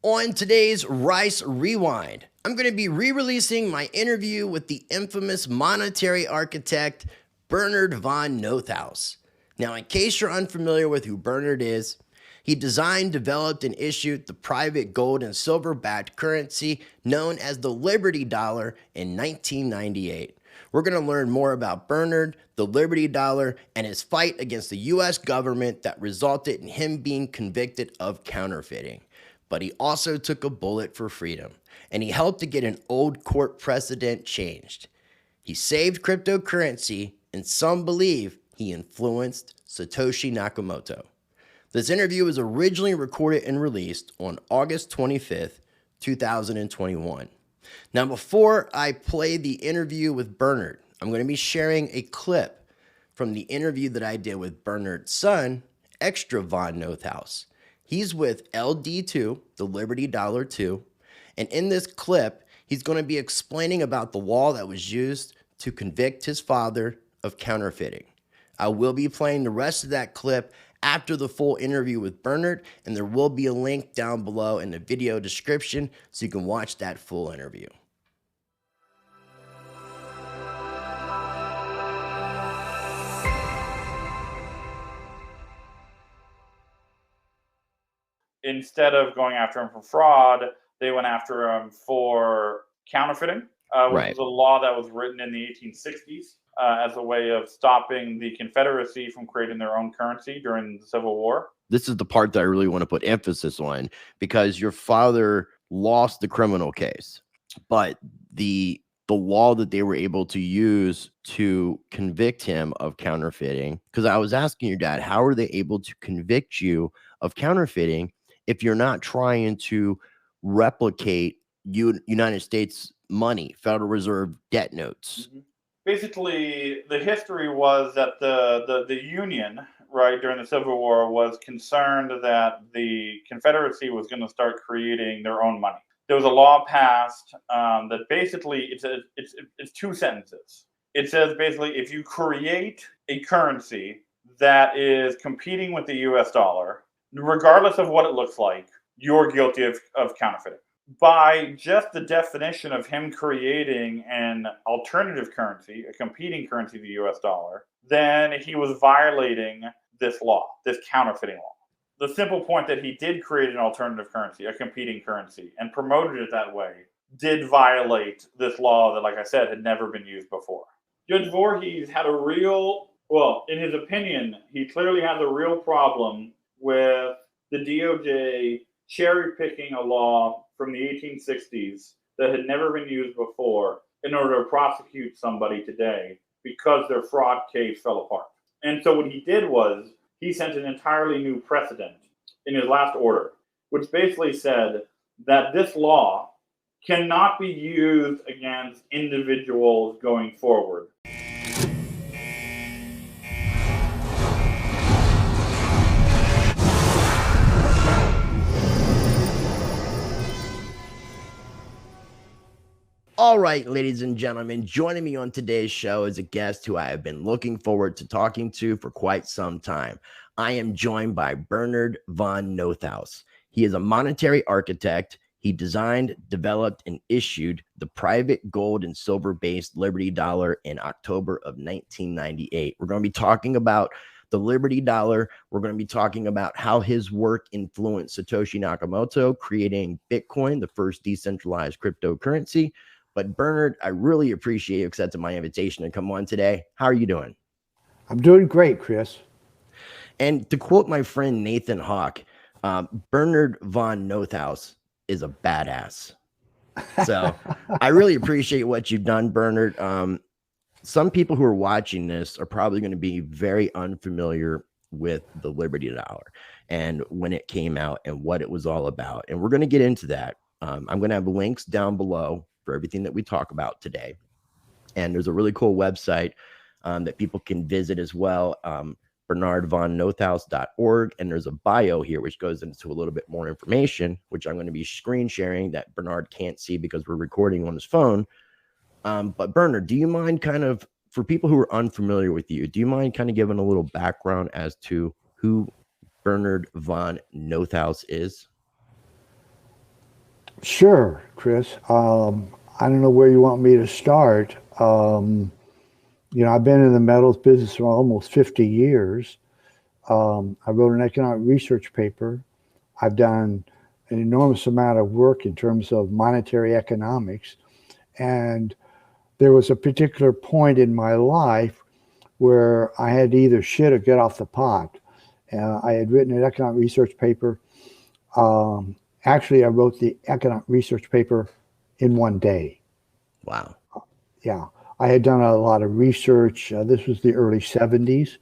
On today's Rice Rewind, I'm going to be re-releasing my interview with the infamous monetary architect Bernard von Nothaus. Now, in case you're unfamiliar with who Bernard is, he designed, developed, and issued the private gold and silver-backed currency known as the Liberty Dollar in 1998. We're going to learn more about Bernard, the Liberty Dollar, and his fight against the U.S. government that resulted in him being convicted of counterfeiting. But he also took a bullet for freedom, and he helped to get an old court precedent changed. He saved cryptocurrency, and some believe he influenced Satoshi Nakamoto. This interview was originally recorded and released on August 25th, 2021. Now, before I play the interview with Bernard, I'm going to be sharing a clip from the interview that I did with Bernard's son, Extra von Nothaus. He's with LD2, the Liberty Dollar 2, and in this clip, he's going to be explaining about the law that was used to convict his father of counterfeiting. I will be playing the rest of that clip after the full interview with Bernard, and there will be a link down below in the video description so you can watch that full interview. Instead of going after him for fraud, they went after him for counterfeiting, which was a law that was written in the 1860s as a way of stopping the Confederacy from creating their own currency during the Civil War. This is the part that I really want to put emphasis on, because your father lost the criminal case, but the law that they were able to use to convict him of counterfeiting, because I was asking your dad, how are they able to convict you of counterfeiting if you're not trying to replicate United States money, Federal Reserve debt notes? Mm-hmm. Basically, the history was that the Union, right, during the Civil War was concerned that the Confederacy was going to start creating their own money. There was a law passed that basically it's two sentences. It says basically if you create a currency that is competing with the U.S. dollar, regardless of what it looks like, you're guilty of counterfeiting. By just the definition of him creating an alternative currency, a competing currency to the US dollar, then he was violating this law, this counterfeiting law. The simple point that he did create an alternative currency, a competing currency, and promoted it that way, did violate this law that, like I said, had never been used before. Judge Voorhees had a real, well, in his opinion, he clearly has a real problem with the DOJ cherry-picking a law from the 1860s that had never been used before in order to prosecute somebody today because their fraud case fell apart. And so what he did was he sent an entirely new precedent in his last order, which basically said that this law cannot be used against individuals going forward. All right, ladies and gentlemen, joining me on today's show is a guest who I have been looking forward to talking to for quite some time. I am joined by Bernard von Nothaus. He is a monetary architect. He designed, developed, and issued the private gold and silver-based Liberty Dollar in October of 1998. We're going to be talking about the Liberty Dollar. We're going to be talking about how his work influenced Satoshi Nakamoto, creating Bitcoin, the first decentralized cryptocurrency. But Bernard, I really appreciate you accepting my invitation to come on today. How are you doing? I'm doing great, Chris. And to quote my friend Nathan Hawk, Bernard von Nothaus is a badass. So I really appreciate what you've done, Bernard. Some people who are watching this are probably going to be very unfamiliar with the Liberty Dollar and when it came out and what it was all about. And we're going to get into that. I'm going to have links down below for everything that we talk about today. And there's a really cool website that people can visit as well, bernardvonnothaus.org. And there's a bio here, which goes into a little bit more information, which I'm going to be screen sharing that Bernard can't see because we're recording on his phone. But Bernard, do you mind kind of, for people who are unfamiliar with you, do you mind kind of giving a little background as to who Bernard von Nothaus is? Sure, Chris. I don't know where you want me to start. I've been in the metals business for almost 50 years. I wrote an economic research paper. I've done an enormous amount of work in terms of monetary economics. And there was a particular point in my life where I had to either shit or get off the pot. I had written an economic research paper. Actually, I wrote the economic research paper in one day. Wow. Yeah. I had done a lot of research. This was the early 70s.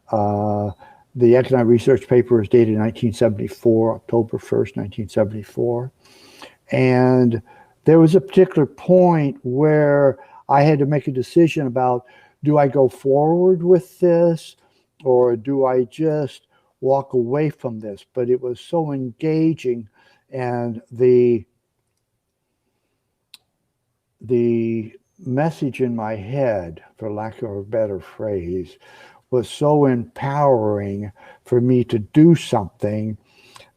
The economic research paper is dated 1974, October 1st, 1974. And there was a particular point where I had to make a decision about, do I go forward with this or do I just walk away from this? But it was so engaging, and the message in my head, for lack of a better phrase, was so empowering for me to do something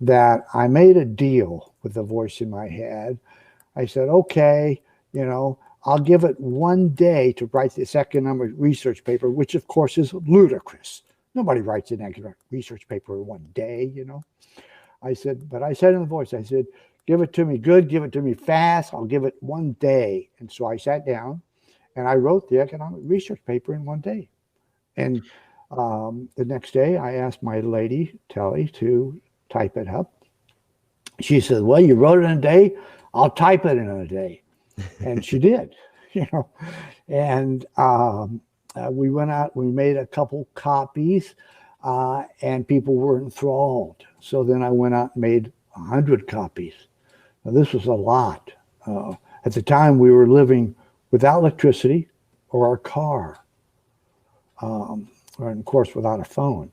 that I made a deal with the voice in my head. I said, okay, I'll give it one day to write this economic research paper, which of course is ludicrous. Nobody writes an economic research paper in one day, I said in the voice, I said, give it to me good, give it to me fast. I'll give it one day. And so I sat down and I wrote the economic research paper in one day. And the next day I asked my lady, Telly, to type it up. She said, well, you wrote it in a day. I'll type it in a day. And she did, and we went out, we made a couple copies, and people were enthralled. So then I went out and made 100 copies. Now, this was a lot. At the time, we were living without electricity or our car, and of course, without a phone.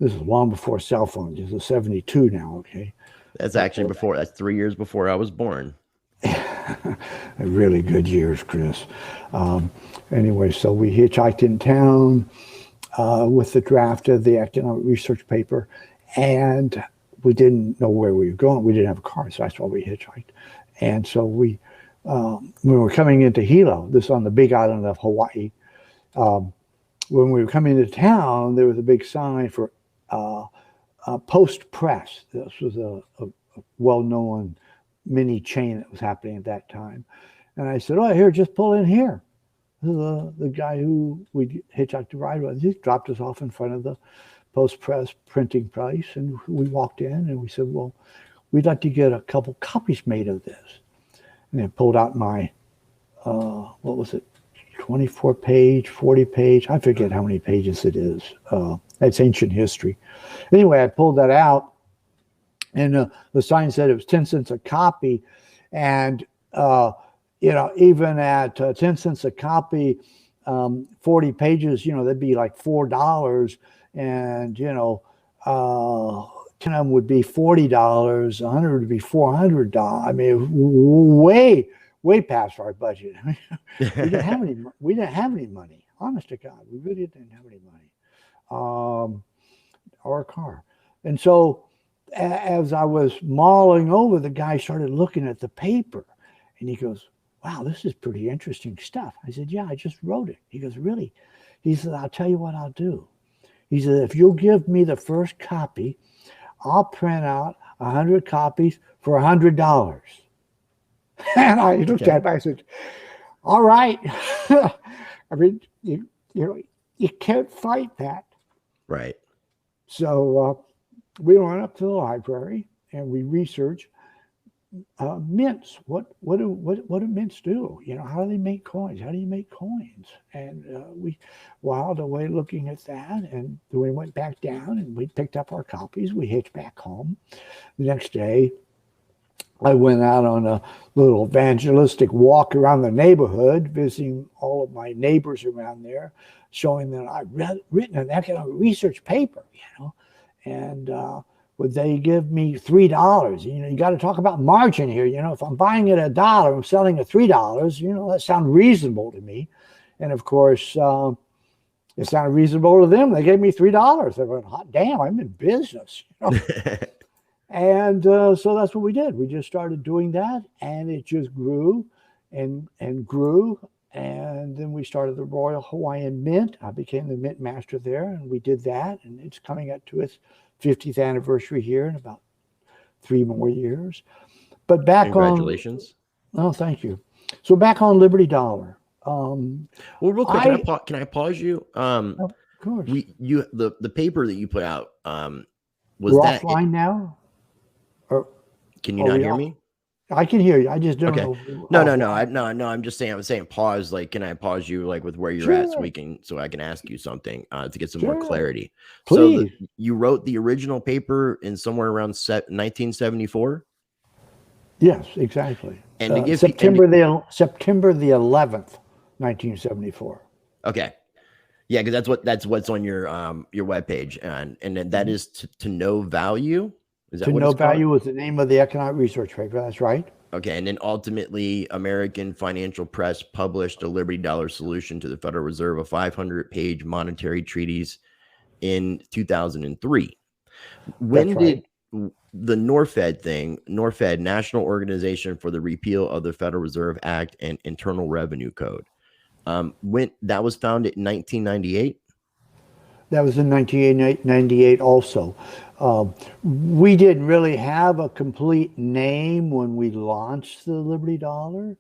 This is long before cell phones. This is 72 now, okay? That's actually that's 3 years before I was born. Really good years, Chris. Anyway, so we hitchhiked in town with the draft of the economic research paper, and we didn't know where we were going. We didn't have a car, so that's why we hitchhiked. And so we were coming into Hilo, this on the big island of Hawaii. When we were coming into town, there was a big sign for Post Press. This was a well-known mini chain that was happening at that time. And I said, oh, here, just pull in here. The guy who we hitchhiked to ride with, he dropped us off in front of the Post Press printing press, and we walked in and we said, well, we'd like to get a couple copies made of this. And I pulled out my, 24 page, 40 page, I forget how many pages it is. That's ancient history. Anyway, I pulled that out, and the sign said it was 10 cents a copy. And, even at 10 cents a copy, 40 pages, that'd be like $4. And, 10 of them would be $40, 100 would be $400. I mean, way past our budget. we didn't have any money. Honest to God, we really didn't have any money, or a car. And so, as I was mulling over, the guy started looking at the paper, and he goes, wow, this is pretty interesting stuff. I said, yeah, I just wrote it. He goes, really? He said, I'll tell you what I'll do. He said, if you'll give me the first copy, I'll print out 100 copies for $100. And I looked at him, I said, all right. I mean, you can't fight that. Right. So we went up to the library and we researched mints. What do mints do? How do they make coins? How do you make coins? And we whiled away looking at that, and we went back down and we picked up our copies. We hitched back home. The next day, I went out on a little evangelistic walk around the neighborhood, visiting all of my neighbors around there, showing that I'd written an economic research paper, and would they give me $3? You got to talk about margin here. If I'm buying it at $1, I'm selling at $3, that sounds reasonable to me. And of course, it sounded reasonable to them. They gave me $3. They went, hot damn, I'm in business. And so that's what we did. We just started doing that, and it just grew and grew. And then we started the Royal Hawaiian Mint. I became the mint master there, and we did that. And it's coming up to its 50th anniversary here in about 3 more years. But back Congratulations. Oh, thank you. So back on Liberty Dollar. Well, real quick, can I pause you? Of course. The paper that you put out, was We're that offline now? Or can you not hear me? I can hear you. I just don't know. No. I'm just saying. I'm saying pause. Like, can I pause you? Like with where you're at, so I can ask you something to get some more clarity. Please. So you wrote the original paper in somewhere around 1974. Yes, exactly. And to give September the 11th, 1974. Okay. Yeah, because that's what's on your webpage, and then that is to no value. Is that to what no it's called? value was the name of the economic research paper. That's right. Okay, and then ultimately, American Financial Press published a Liberty Dollar solution to the Federal Reserve, a 500-page monetary treatise in 2003. When did the NORFED, National Organization for the Repeal of the Federal Reserve Act and Internal Revenue Code, when that was founded in 1998? That was in 1998 also. We didn't really have a complete name when we launched the Liberty Dollar.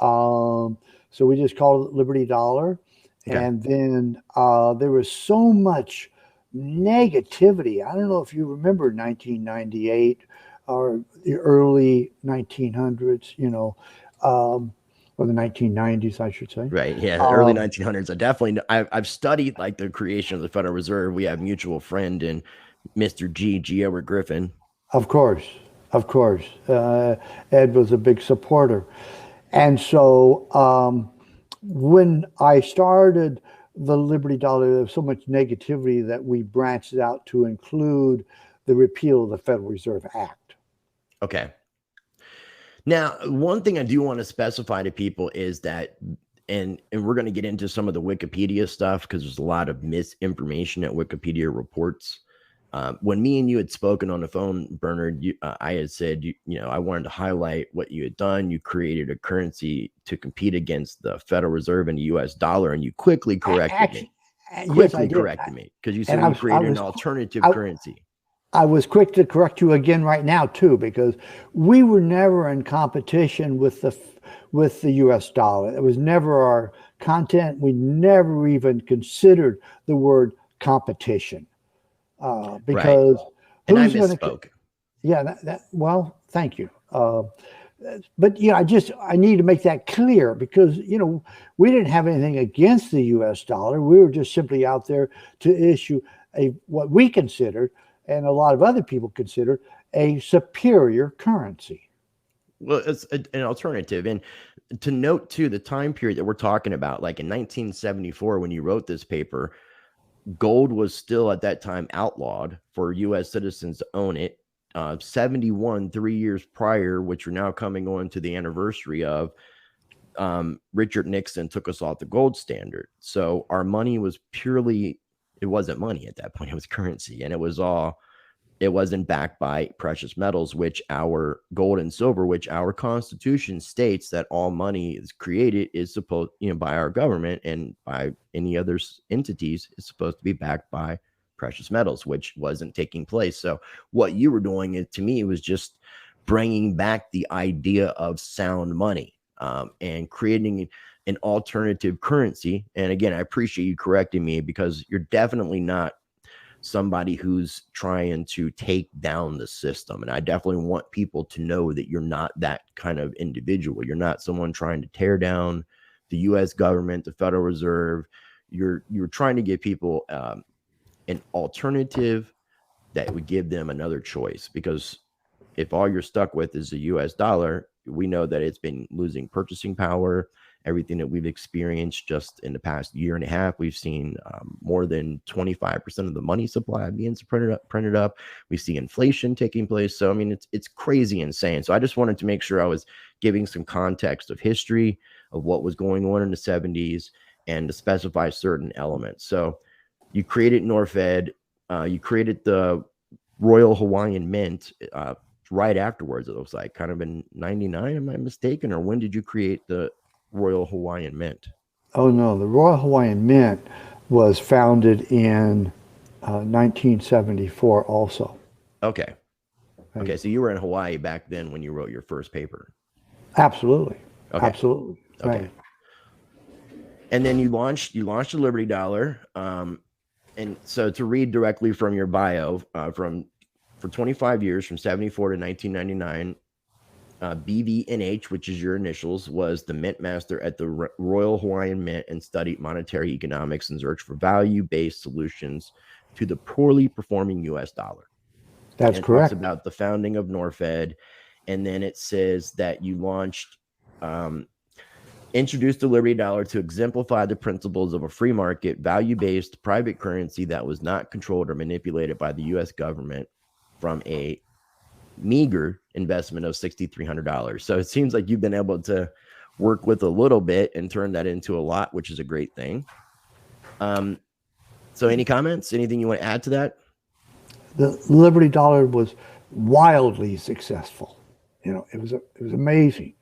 So we just called it Liberty Dollar. Okay. And then there was so much negativity. I don't know if you remember 1998 or the early 1900s, or the 1990s, I should say. Right. Yeah. The early 1900s. I've studied like the creation of the Federal Reserve. We have mutual friend in Mr. G. Edward Griffin. Of course. Ed was a big supporter. And so when I started the Liberty Dollar, there was so much negativity that we branched out to include the repeal of the Federal Reserve Act. Okay. Now, one thing I do want to specify to people is that, and we're going to get into some of the Wikipedia stuff because there's a lot of misinformation that Wikipedia reports. When me and you had spoken on the phone, Bernard, I had said, I wanted to highlight what you had done. You created a currency to compete against the Federal Reserve and the U.S. dollar, and you quickly corrected me. Corrected me because you said you created an alternative currency. I was quick to correct you again right now too, because we were never in competition with the U.S. dollar. It was never our content. We never even considered the word competition because and I misspoke. Well, thank you. But I need to make that clear because we didn't have anything against the U.S. dollar. We were just simply out there to issue what we considered, and a lot of other people consider, a superior currency. Well, it's an alternative. And to note, too, the time period that we're talking about, like in 1974, when you wrote this paper, gold was still at that time outlawed for U.S. citizens to own it. 71, 3 years prior, which we're now coming on to the anniversary of, Richard Nixon took us off the gold standard. So our money was it wasn't money at that point. It was currency. And it wasn't backed by precious metals, which our gold and silver, which our Constitution states that all money is created is supposed, by our government and by any other entities, is supposed to be backed by precious metals, which wasn't taking place. So what you were doing, to me, was just bringing back the idea of sound money and creating an alternative currency. And again, I appreciate you correcting me because you're definitely not somebody who's trying to take down the system. And I definitely want people to know that you're not that kind of individual. You're not someone trying to tear down the U.S. government, the Federal Reserve. You're trying to give people an alternative that would give them another choice, because if all you're stuck with is the U.S. dollar, we know that it's been losing purchasing power. Everything that we've experienced just in the past year and a half, we've seen more than 25% of the money supply being printed up. We see inflation taking place. So, I mean, it's crazy insane. So I just wanted to make sure I was giving some context of history of what was going on in the 70s and to specify certain elements. So you created NORFED, you created the Royal Hawaiian Mint right afterwards, it looks like, kind of in 99, am I mistaken? Or when did you create the Royal Hawaiian Mint? Oh no, the Royal Hawaiian Mint was founded in 1974 also. Okay. Okay, so you were in Hawaii back then when you wrote your first paper. Absolutely. Okay. Absolutely. Okay. Right. And then you launched the Liberty Dollar. And so to read directly from your bio, for 25 years, from 74 to 1999, BVNH, which is your initials, was the mint master at the Royal Hawaiian Mint and studied monetary economics and search for value-based solutions to the poorly performing U.S. dollar. That's and correct. Talks about the founding of Norfed, and then it says that you introduced the Liberty Dollar to exemplify the principles of a free market, value-based private currency that was not controlled or manipulated by the U.S. government from a meager investment of $6,300. So it seems like you've been able to work with a little bit and turn that into a lot, which is a great thing. So any comments? Anything you want to add to that? The Liberty Dollar was wildly successful. It was amazing.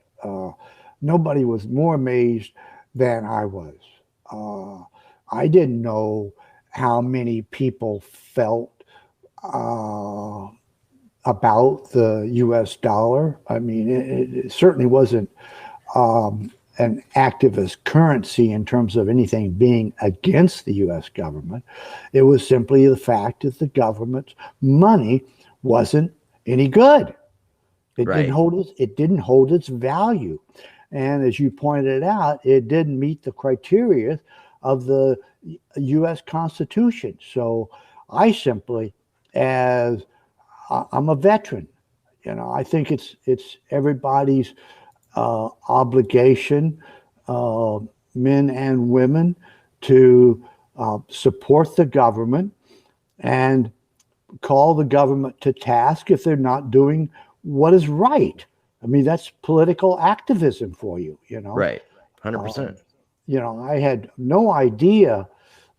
Nobody was more amazed than I was. I didn't know how many people felt about the U.S. dollar. I mean, it certainly wasn't an activist currency in terms of anything being against the U.S. government. It was simply the fact that the government's money wasn't any good. It didn't hold its value. And as you pointed out, it didn't meet the criteria of the U.S. Constitution. So I simply, as I'm a veteran, I think it's everybody's obligation, men and women, to support the government and call the government to task if they're not doing what is right. I mean, that's political activism for you, Right. 100%. I had no idea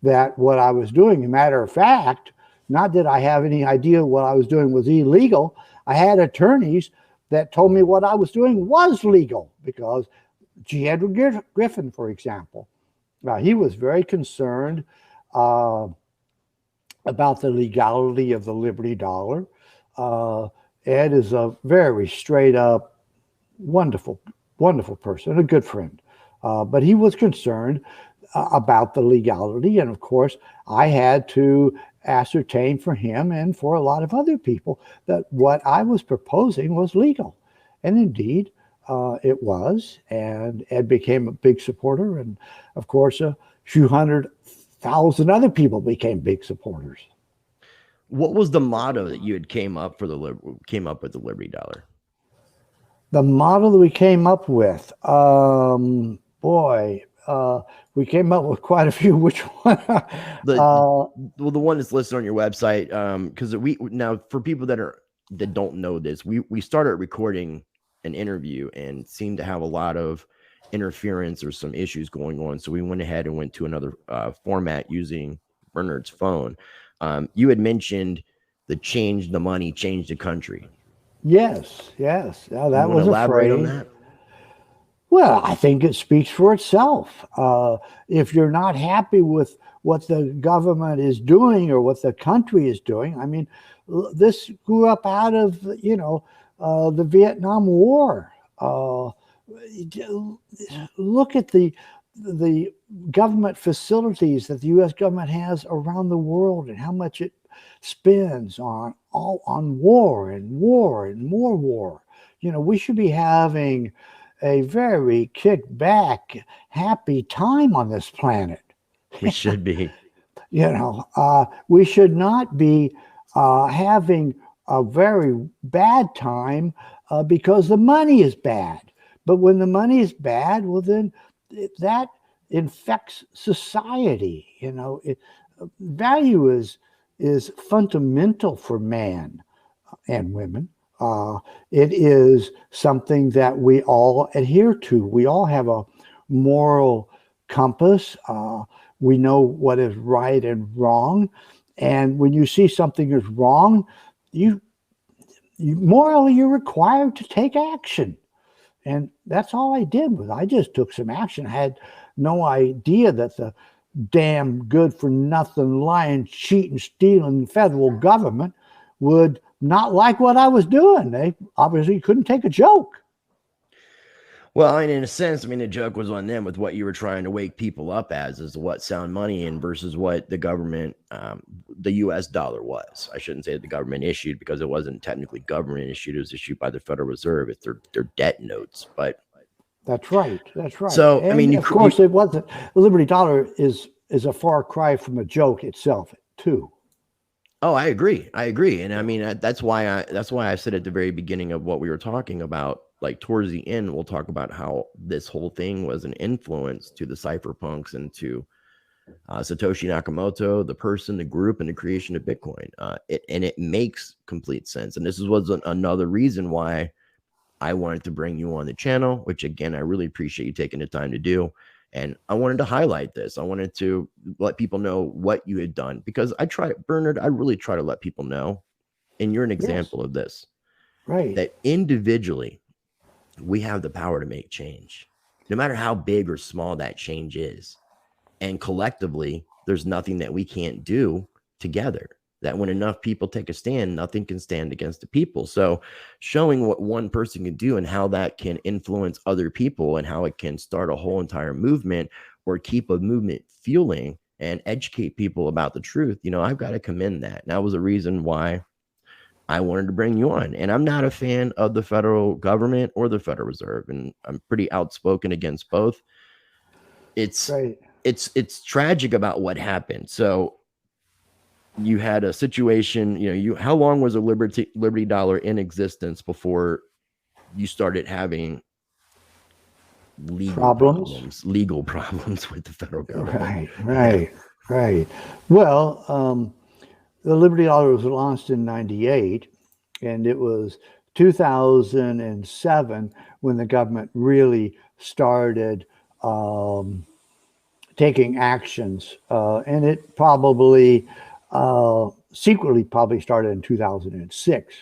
that what I was doing, as a matter of fact, not that I have any idea what I was doing was illegal. I had attorneys that told me what I was doing was legal, because G. Edward Griffin, for example, he was very concerned about the legality of the Liberty Dollar. Ed is a very straight up, wonderful person, a good friend. But he was concerned about the legality. And of course, I had to ascertain for him and for a lot of other people that what I was proposing was legal. And indeed, it was. And Ed became a big supporter. And of course, a few 100,000 other people became big supporters. What was the motto that you had came up with the Liberty Dollar? The model that we came up with, we came up with quite a few. Which one? The one that's listed on your website. Because now, for people that don't know this, we started recording an interview and seemed to have a lot of interference or some issues going on. So we went ahead and went to another format using Bernard's phone. You had mentioned the change the money, change the country. Yes. Now, that was elaborate on that. Well, I think it speaks for itself. If you're not happy with what the government is doing or what the country is doing, I mean, this grew up out of, the Vietnam War. Look at the government facilities that the U.S. government has around the world and how much it spends on war and more war. We should be having a very kick-back, happy time on this planet. We should be. We should not be having a very bad time because the money is bad. But when the money is bad, well, then that infects society. Value is fundamental for man and women. It is something that we all adhere to. We all have a moral compass. We know what is right and wrong. And when you see something is wrong, you morally you're required to take action. And that's all I did was I just took some action. I had no idea that the damn good for nothing, lying, cheating, stealing federal government would not like what I was doing. They obviously couldn't take a joke. Well, I mean, in a sense, I mean, the joke was on them with what you were trying to wake people up as what sound money in versus what the government, the U.S. dollar was. I shouldn't say that the government issued because it wasn't technically government issued. It was issued by the Federal Reserve. It's their debt notes. But that's right. That's right. So, and I mean, of course, it wasn't. The Liberty Dollar is a far cry from a joke itself, too. Oh, I agree. And I mean, that's why I said at the very beginning of what we were talking about, like towards the end, we'll talk about how this whole thing was an influence to the cypherpunks and to Satoshi Nakamoto, the person, the group, and the creation of Bitcoin. It makes complete sense. And this was another reason why I wanted to bring you on the channel, which again, I really appreciate you taking the time to do. And I wanted to highlight this. I wanted to let people know what you had done because Bernard, I really try to let people know, and you're an example of this, right? That individually, we have the power to make change, no matter how big or small that change is. And collectively, there's nothing that we can't do together. That when enough people take a stand, nothing can stand against the people. So showing what one person can do and how that can influence other people and how it can start a whole entire movement or keep a movement fueling and educate people about the truth, I've got to commend that. And that was a reason why I wanted to bring you on. And I'm not a fan of the federal government or the Federal Reserve, and I'm pretty outspoken against both. It's tragic about what happened. So you had a situation, how long was a Liberty Dollar in existence before you started having legal problems with the federal government? Right. Well, the Liberty Dollar was launched in 98, and it was 2007 when the government really started taking actions, and it probably secretly started in 2006.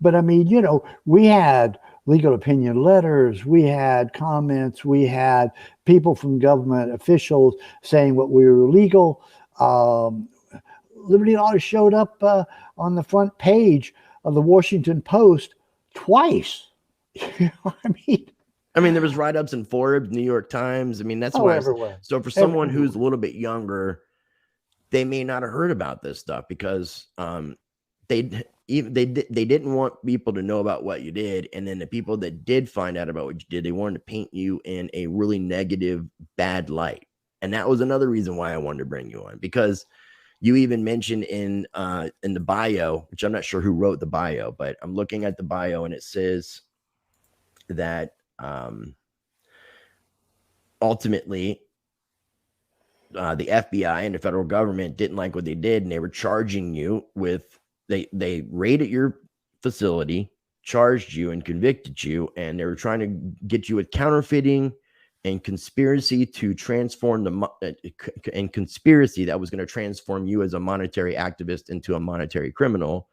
But I mean, we had legal opinion letters, we had comments, we had people from government officials saying what we were illegal. Liberty Dollar showed up on the front page of the Washington Post twice. I mean, there was write-ups in Forbes, New York Times. I mean, that's why. Everywhere. So for someone who's a little bit younger, they may not have heard about this stuff because they didn't want people to know about what you did, and then the people that did find out about what you did, they wanted to paint you in a really negative, bad light. And that was another reason why I wanted to bring you on, because you even mentioned in the bio, which I'm not sure who wrote the bio, but I'm looking at the bio and it says that ultimately the FBI and the federal government didn't like what they did, and they were charging you with they raided your facility, charged you and convicted you, and they were trying to get you with counterfeiting and conspiracy to transform and conspiracy that was going to transform you as a monetary activist into a monetary criminal.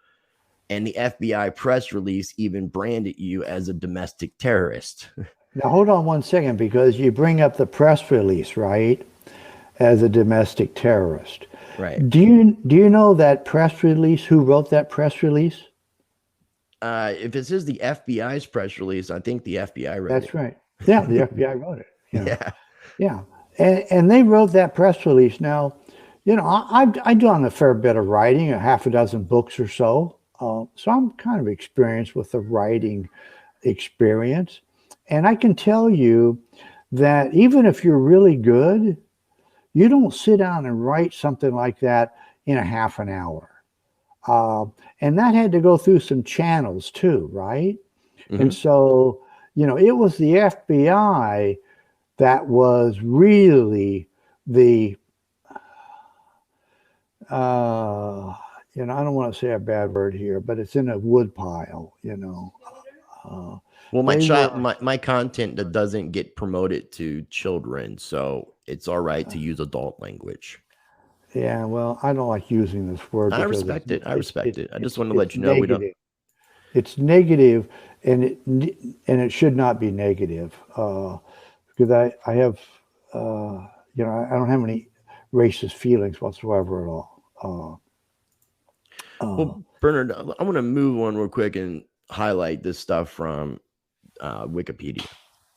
And the FBI press release even branded you as a domestic terrorist. Now, hold on one second, because you bring up the press release, right, as a domestic terrorist. Right. Do you know that press release? Who wrote that press release? If it says the FBI's press release, I think the FBI wrote it. That's right. Yeah, the FBI wrote it. Yeah. And they wrote that press release. Now, I've done a fair bit of writing, a half a dozen books or so. So I'm kind of experienced with the writing experience. And I can tell you that even if you're really good, you don't sit down and write something like that in a half an hour. And that had to go through some channels too, right? Mm-hmm. And so, it was the FBI that was really the, I don't want to say a bad word here, but it's in a wood pile, Well, my content that doesn't get promoted to children, so it's all right to use adult language. Yeah, well, I don't like using this word I because respect it. I respect it. I just want to it's let you know we don't. negative. It's negative, and it should not be negative. Because I have, I don't have any racist feelings whatsoever at all. Well, Bernard, I want to move on real quick and highlight this stuff from Wikipedia,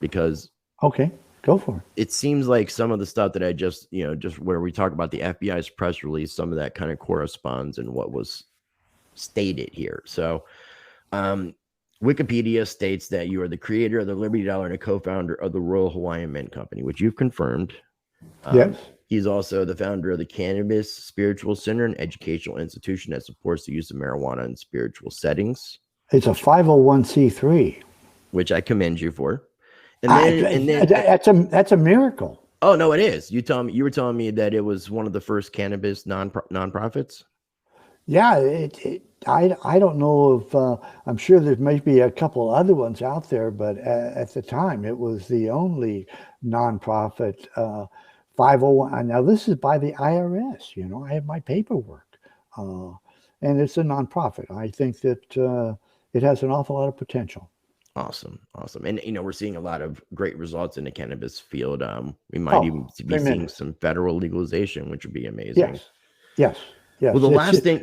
because Okay, go for it. it seems like some of the stuff that I just where we talk about the FBI's press release, some of that kind of corresponds in what was stated here. So, Wikipedia states that you are the creator of the Liberty Dollar and a co-founder of the Royal Hawaiian Mint Company, which you've confirmed. Yes. He's also the founder of the Cannabis Spiritual Center, an educational institution that supports the use of marijuana in spiritual settings. It's a 501c3, which I commend you for. And then that's a miracle. Oh no, it is. You were telling me that it was one of the first cannabis nonprofits. Yeah, I don't know if I'm sure there may be a couple other ones out there, but at the time it was the only nonprofit 501. Now this is by the IRS. I have my paperwork, and it's a nonprofit. I think that it has an awful lot of potential. Awesome. And we're seeing a lot of great results in the cannabis field. We might even be seeing some federal legalization, which would be amazing. Yes. Well, the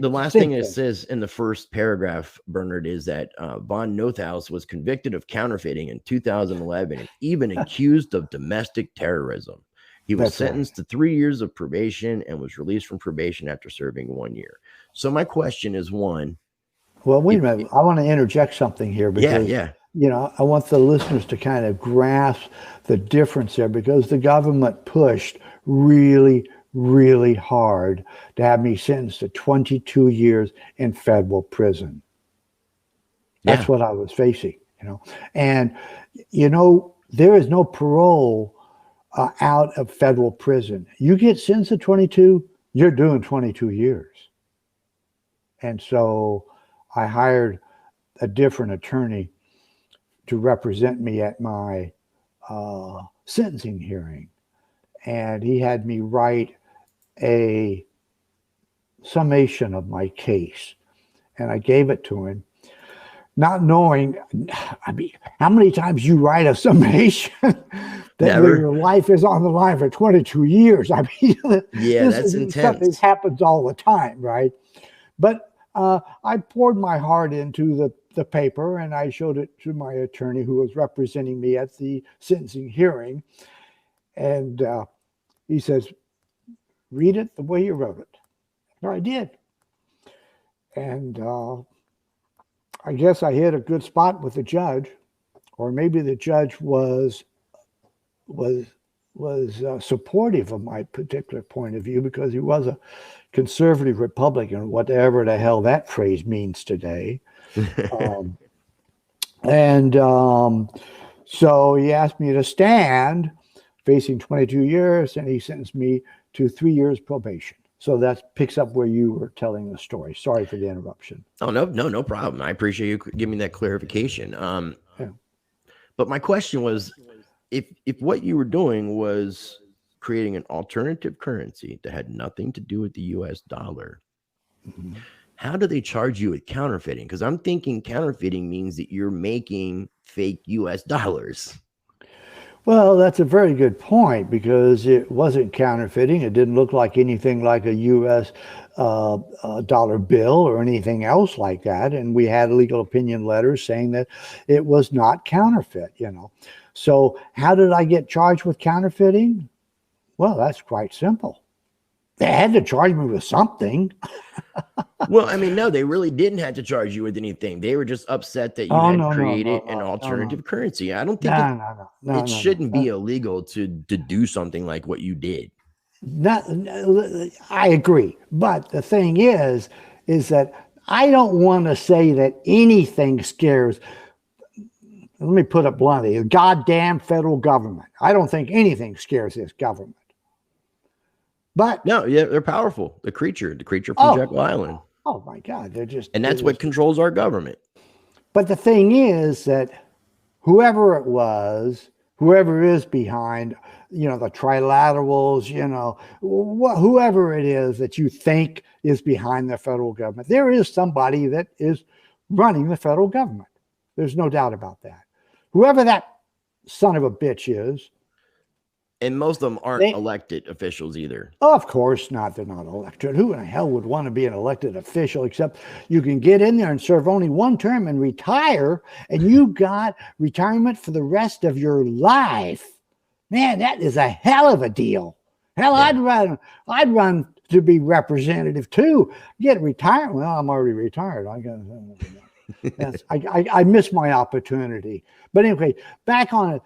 last thing it says in the first paragraph, Bernard, is that von Nothaus was convicted of counterfeiting in 2011 and even accused of domestic terrorism. He was sentenced to 3 years of probation and was released from probation after serving 1 year. So my question is, one. Well, wait a minute. I want to interject something here because I want the listeners to kind of grasp the difference there, because the government pushed really, really hard to have me sentenced to 22 years in federal prison. That's what I was facing, and there is no parole out of federal prison. You get sentenced to 22, you're doing 22 years. And so I hired a different attorney to represent me at my sentencing hearing, and he had me write a summation of my case, and I gave it to him, not knowing, how many times you write a summation that your life is on the line for 22 years. That's intense. Something happens all the time, right? But I poured my heart into the paper, and I showed it to my attorney who was representing me at the sentencing hearing, and he says, "Read it the way you wrote it." So I did, and I guess I hit a good spot with the judge, or maybe the judge was supportive of my particular point of view, because he was a conservative Republican, whatever the hell that phrase means today. So he asked me to stand facing 22 years, and he sentenced me to 3 years probation. So that picks up where you were telling the story. Sorry for the interruption. Oh, no problem. I appreciate you giving me that clarification. But my question was, if what you were doing was creating an alternative currency that had nothing to do with the US dollar, how do they charge you with counterfeiting? Because I'm thinking counterfeiting means that you're making fake US dollars. Well, that's a very good point, because it wasn't counterfeiting. It didn't look like anything like a U.S. dollar bill or anything else like that. And we had legal opinion letters saying that it was not counterfeit, So how did I get charged with counterfeiting? Well, that's quite simple. They had to charge me with something. Well, no, they really didn't have to charge you with anything. They were just upset that you had created an alternative currency. I don't think it shouldn't be illegal to do something like what you did. I agree. But the thing is that I don't want to say that anything scares, let me put it bluntly, the goddamn federal government. I don't think anything scares this government. But no, they're powerful. The creature from Jekyll Island. Oh my God, and that's what controls our government. But the thing is that whoever it was whoever is behind, you know, the trilaterals, you know, whoever it is that you think is behind the federal government, there is somebody that is running the federal government. There's no doubt about that. Whoever that son of a bitch is. And most of them aren't elected officials either. Of course not. They're not elected. Who in the hell would want to be an elected official, except you can get in there and serve only one term and retire, and you got retirement for the rest of your life. Man, that is a hell of a deal. Hell, yeah. I'd run to be representative too. Get retired. Well, I'm already retired. I miss my opportunity. But anyway, back on it.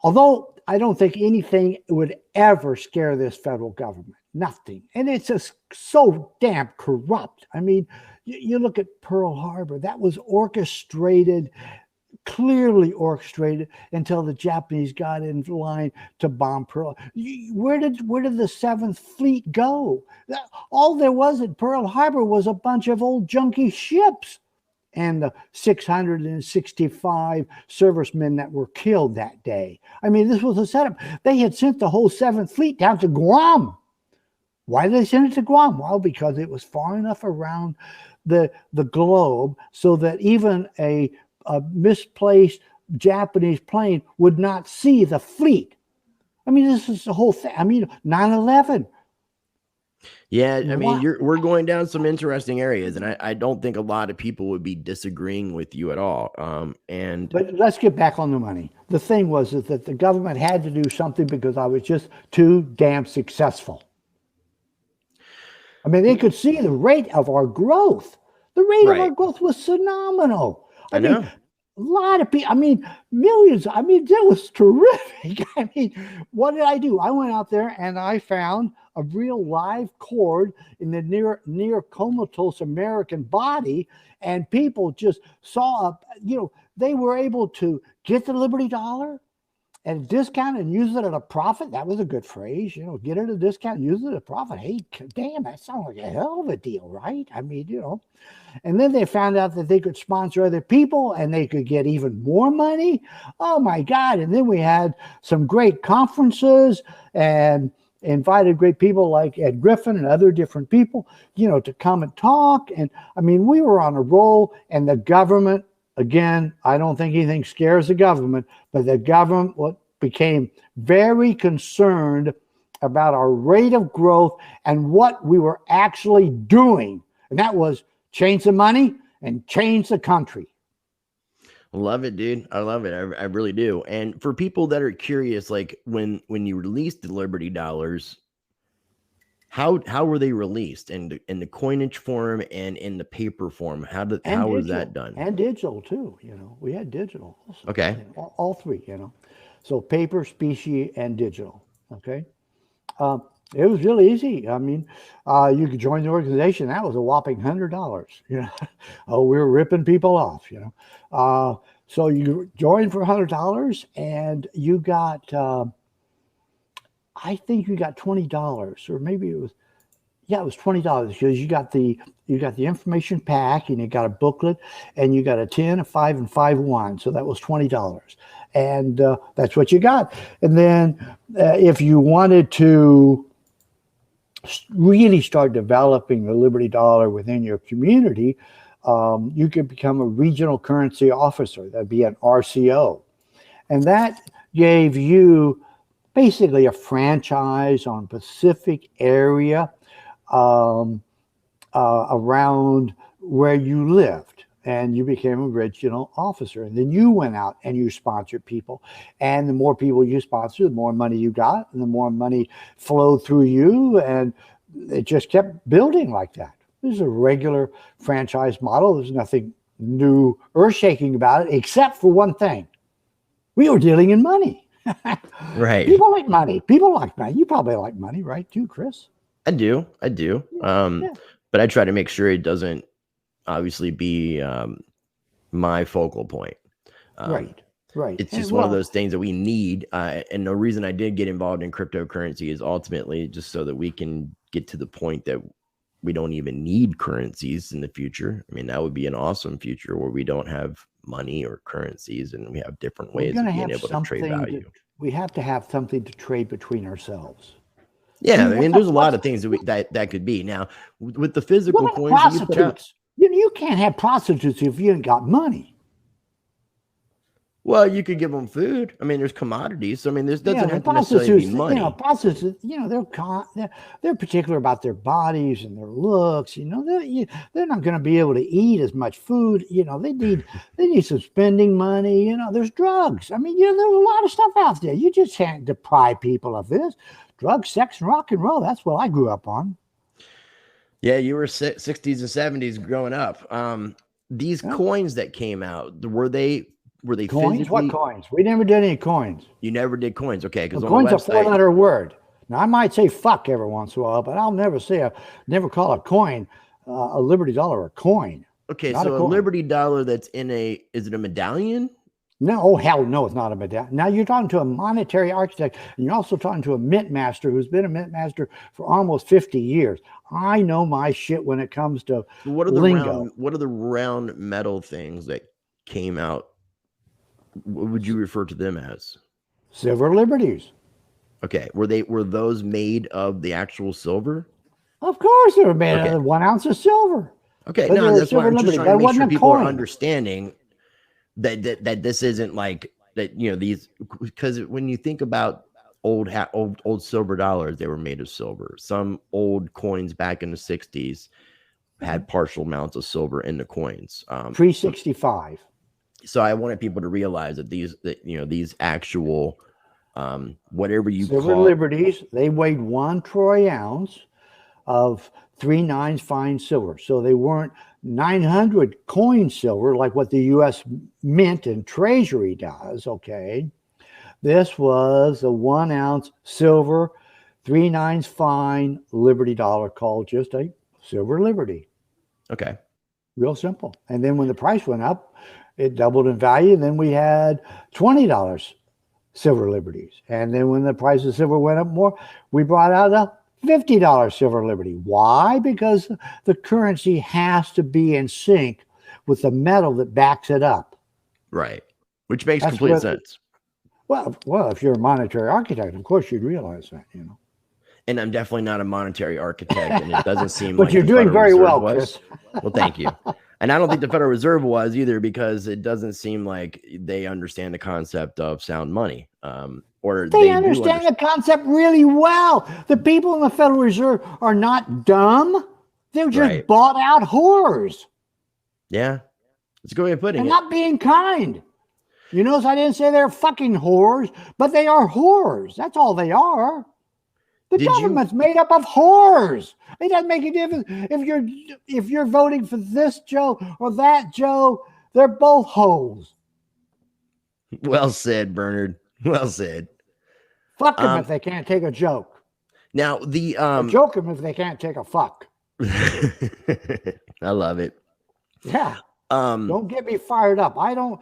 Although I don't think anything would ever scare this federal government. Nothing. And it's just so damn corrupt. I mean, you look at Pearl Harbor. That was orchestrated, clearly orchestrated, until the Japanese got in line to bomb Pearl. Where did the 7th Fleet go? All there was at Pearl Harbor was a bunch of old junky ships and the 665 servicemen that were killed that day. I mean, this was a setup. They had sent the whole 7th Fleet down to Guam. Why did they send it to Guam? Well, because it was far enough around the globe so that even a misplaced Japanese plane would not see the fleet. I mean, this is the whole thing. I mean, 9/11. Yeah, I mean, we're going down some interesting areas, and I don't think a lot of people would be disagreeing with you at all. But let's get back on the money. The thing was that the government had to do something because I was just too damn successful. I mean, they could see the rate of our growth. The rate of our growth was phenomenal. I mean, a lot of people, I mean, millions. I mean, that was terrific. I mean, what did I do? I went out there and I found a real live cord in the near comatose American body, and people just saw, they were able to get the Liberty Dollar at a discount and use it at a profit. That was a good phrase, get it at a discount, use it at a profit. Hey, damn, that sounds like a hell of a deal, right? I mean, and then they found out that they could sponsor other people and they could get even more money. Oh my God. And then we had some great conferences and invited great people like Ed Griffin and other different people, to come and talk. And I mean, we were on a roll, and the government, again, I don't think anything scares the government, but the government became very concerned about our rate of growth and what we were actually doing. And that was change the money and change the country. Love it, dude. I love it. I really do. And for people that are curious, like when you released the Liberty Dollars, how were they released? In the coinage form and in the paper form? How was that done? And digital too. We had digital also. Okay. All three. So paper, specie, and digital. Okay. It was really easy. I mean, you could join the organization. That was a whopping $100. Oh, we were ripping people off. So you joined for $100, and you got, I think you got $20, or maybe it was $20 because you got the information pack, and you got a booklet, and you got a 10, a 5, and 5/1. So that was $20, and that's what you got. And then if you wanted to really start developing the Liberty Dollar within your community, you could become a regional currency officer. That'd be an RCO. And that gave you basically a franchise on Pacific area around where you lived. And you became a regional officer. And then you went out and you sponsored people. And the more people you sponsored, the more money you got, and the more money flowed through you. And it just kept building like that. This is a regular franchise model. There's nothing new, earth-shaking about it, except for one thing. We were dealing in money. Right. People like money. People like money. You probably like money, right, too, Chris? I do. Yeah. But I try to make sure it doesn't obviously be my focal point. Right. It's just one of those things that we need. And the reason I did get involved in cryptocurrency is ultimately just so that we can get to the point that we don't even need currencies in the future. I mean, that would be an awesome future where we don't have money or currencies, and we have different We're ways going of to being have able to trade something. value. We have to have something to trade between ourselves. Yeah, I mean, there's a lot of things that could be. Now, with the physical coins that you put out, you can't have prostitutes if you ain't got money. well, you could give them food. I mean, there's commodities. So, I mean, this doesn't have to necessarily be money. Prostitutes, they're particular about their bodies and their looks. They're not going to be able to eat as much food. They need some spending money. There's drugs. I mean, there's a lot of stuff out there. You just can't deprive people of this. Drugs, sex, and rock and roll. That's what I grew up on. Yeah, you were 60s and 70s growing up. These coins that came out, were they coins? physically? What coins? We never did any coins. You never did coins, okay? Because coins a 4-letter word. Now I might say "fuck" every once in a while, but I'll never call a coin a Liberty dollar a coin. Okay, so a Liberty dollar that's is it a medallion? No, oh hell no, it's not a medallion. Now you're talking to a monetary architect, and you're also talking to a mint master who's been a mint master for almost 50 years. I know my shit when it comes to lingo. What are the round metal things that came out? What would you refer to them as? Silver liberties. Okay, were those made of the actual silver? Of course, they were made of 1 ounce of silver. Okay, no, that's why I'm just trying to make sure people are understanding that this isn't like that. These, because when you think about old silver dollars, they were made of silver. Some old coins back in the 60s had partial amounts of silver in the coins. Pre-65. So I wanted people to realize that these actual whatever you silver call liberties, they weighed 1 troy ounce of 3/9 fine silver. So they weren't 900 coin silver like what the U.S. Mint and Treasury does. Okay, this was a 1 ounce silver 3/9 fine Liberty dollar called just a silver liberty. Okay, real simple. And then when the price went up, it doubled in value. And then we had $20 silver liberties. And then when the price of silver went up more, we brought out a $50 silver liberty. Why? Because the currency has to be in sync with the metal that backs it up. Right. Which makes complete sense. Well, if you're a monetary architect, of course you'd realize that, And I'm definitely not a monetary architect, and it doesn't seem but like you're doing very well, Chris. Well, thank you. And I don't think the Federal Reserve was either, because it doesn't seem like they understand the concept of sound money. Or they understand the concept really well. The people in the Federal Reserve are not dumb. They're just bought out whores. Yeah. That's a good way of putting it. And not being kind. You notice I didn't say they're fucking whores, but they are whores. That's all they are. The government's made up of whores. It doesn't make a difference if you're voting for this Joe or that Joe. They're both hoes. Well said, Bernard. Well said. Fuck them if they can't take a joke. Now joke them if they can't take a fuck. I love it. Yeah. Don't get me fired up. I don't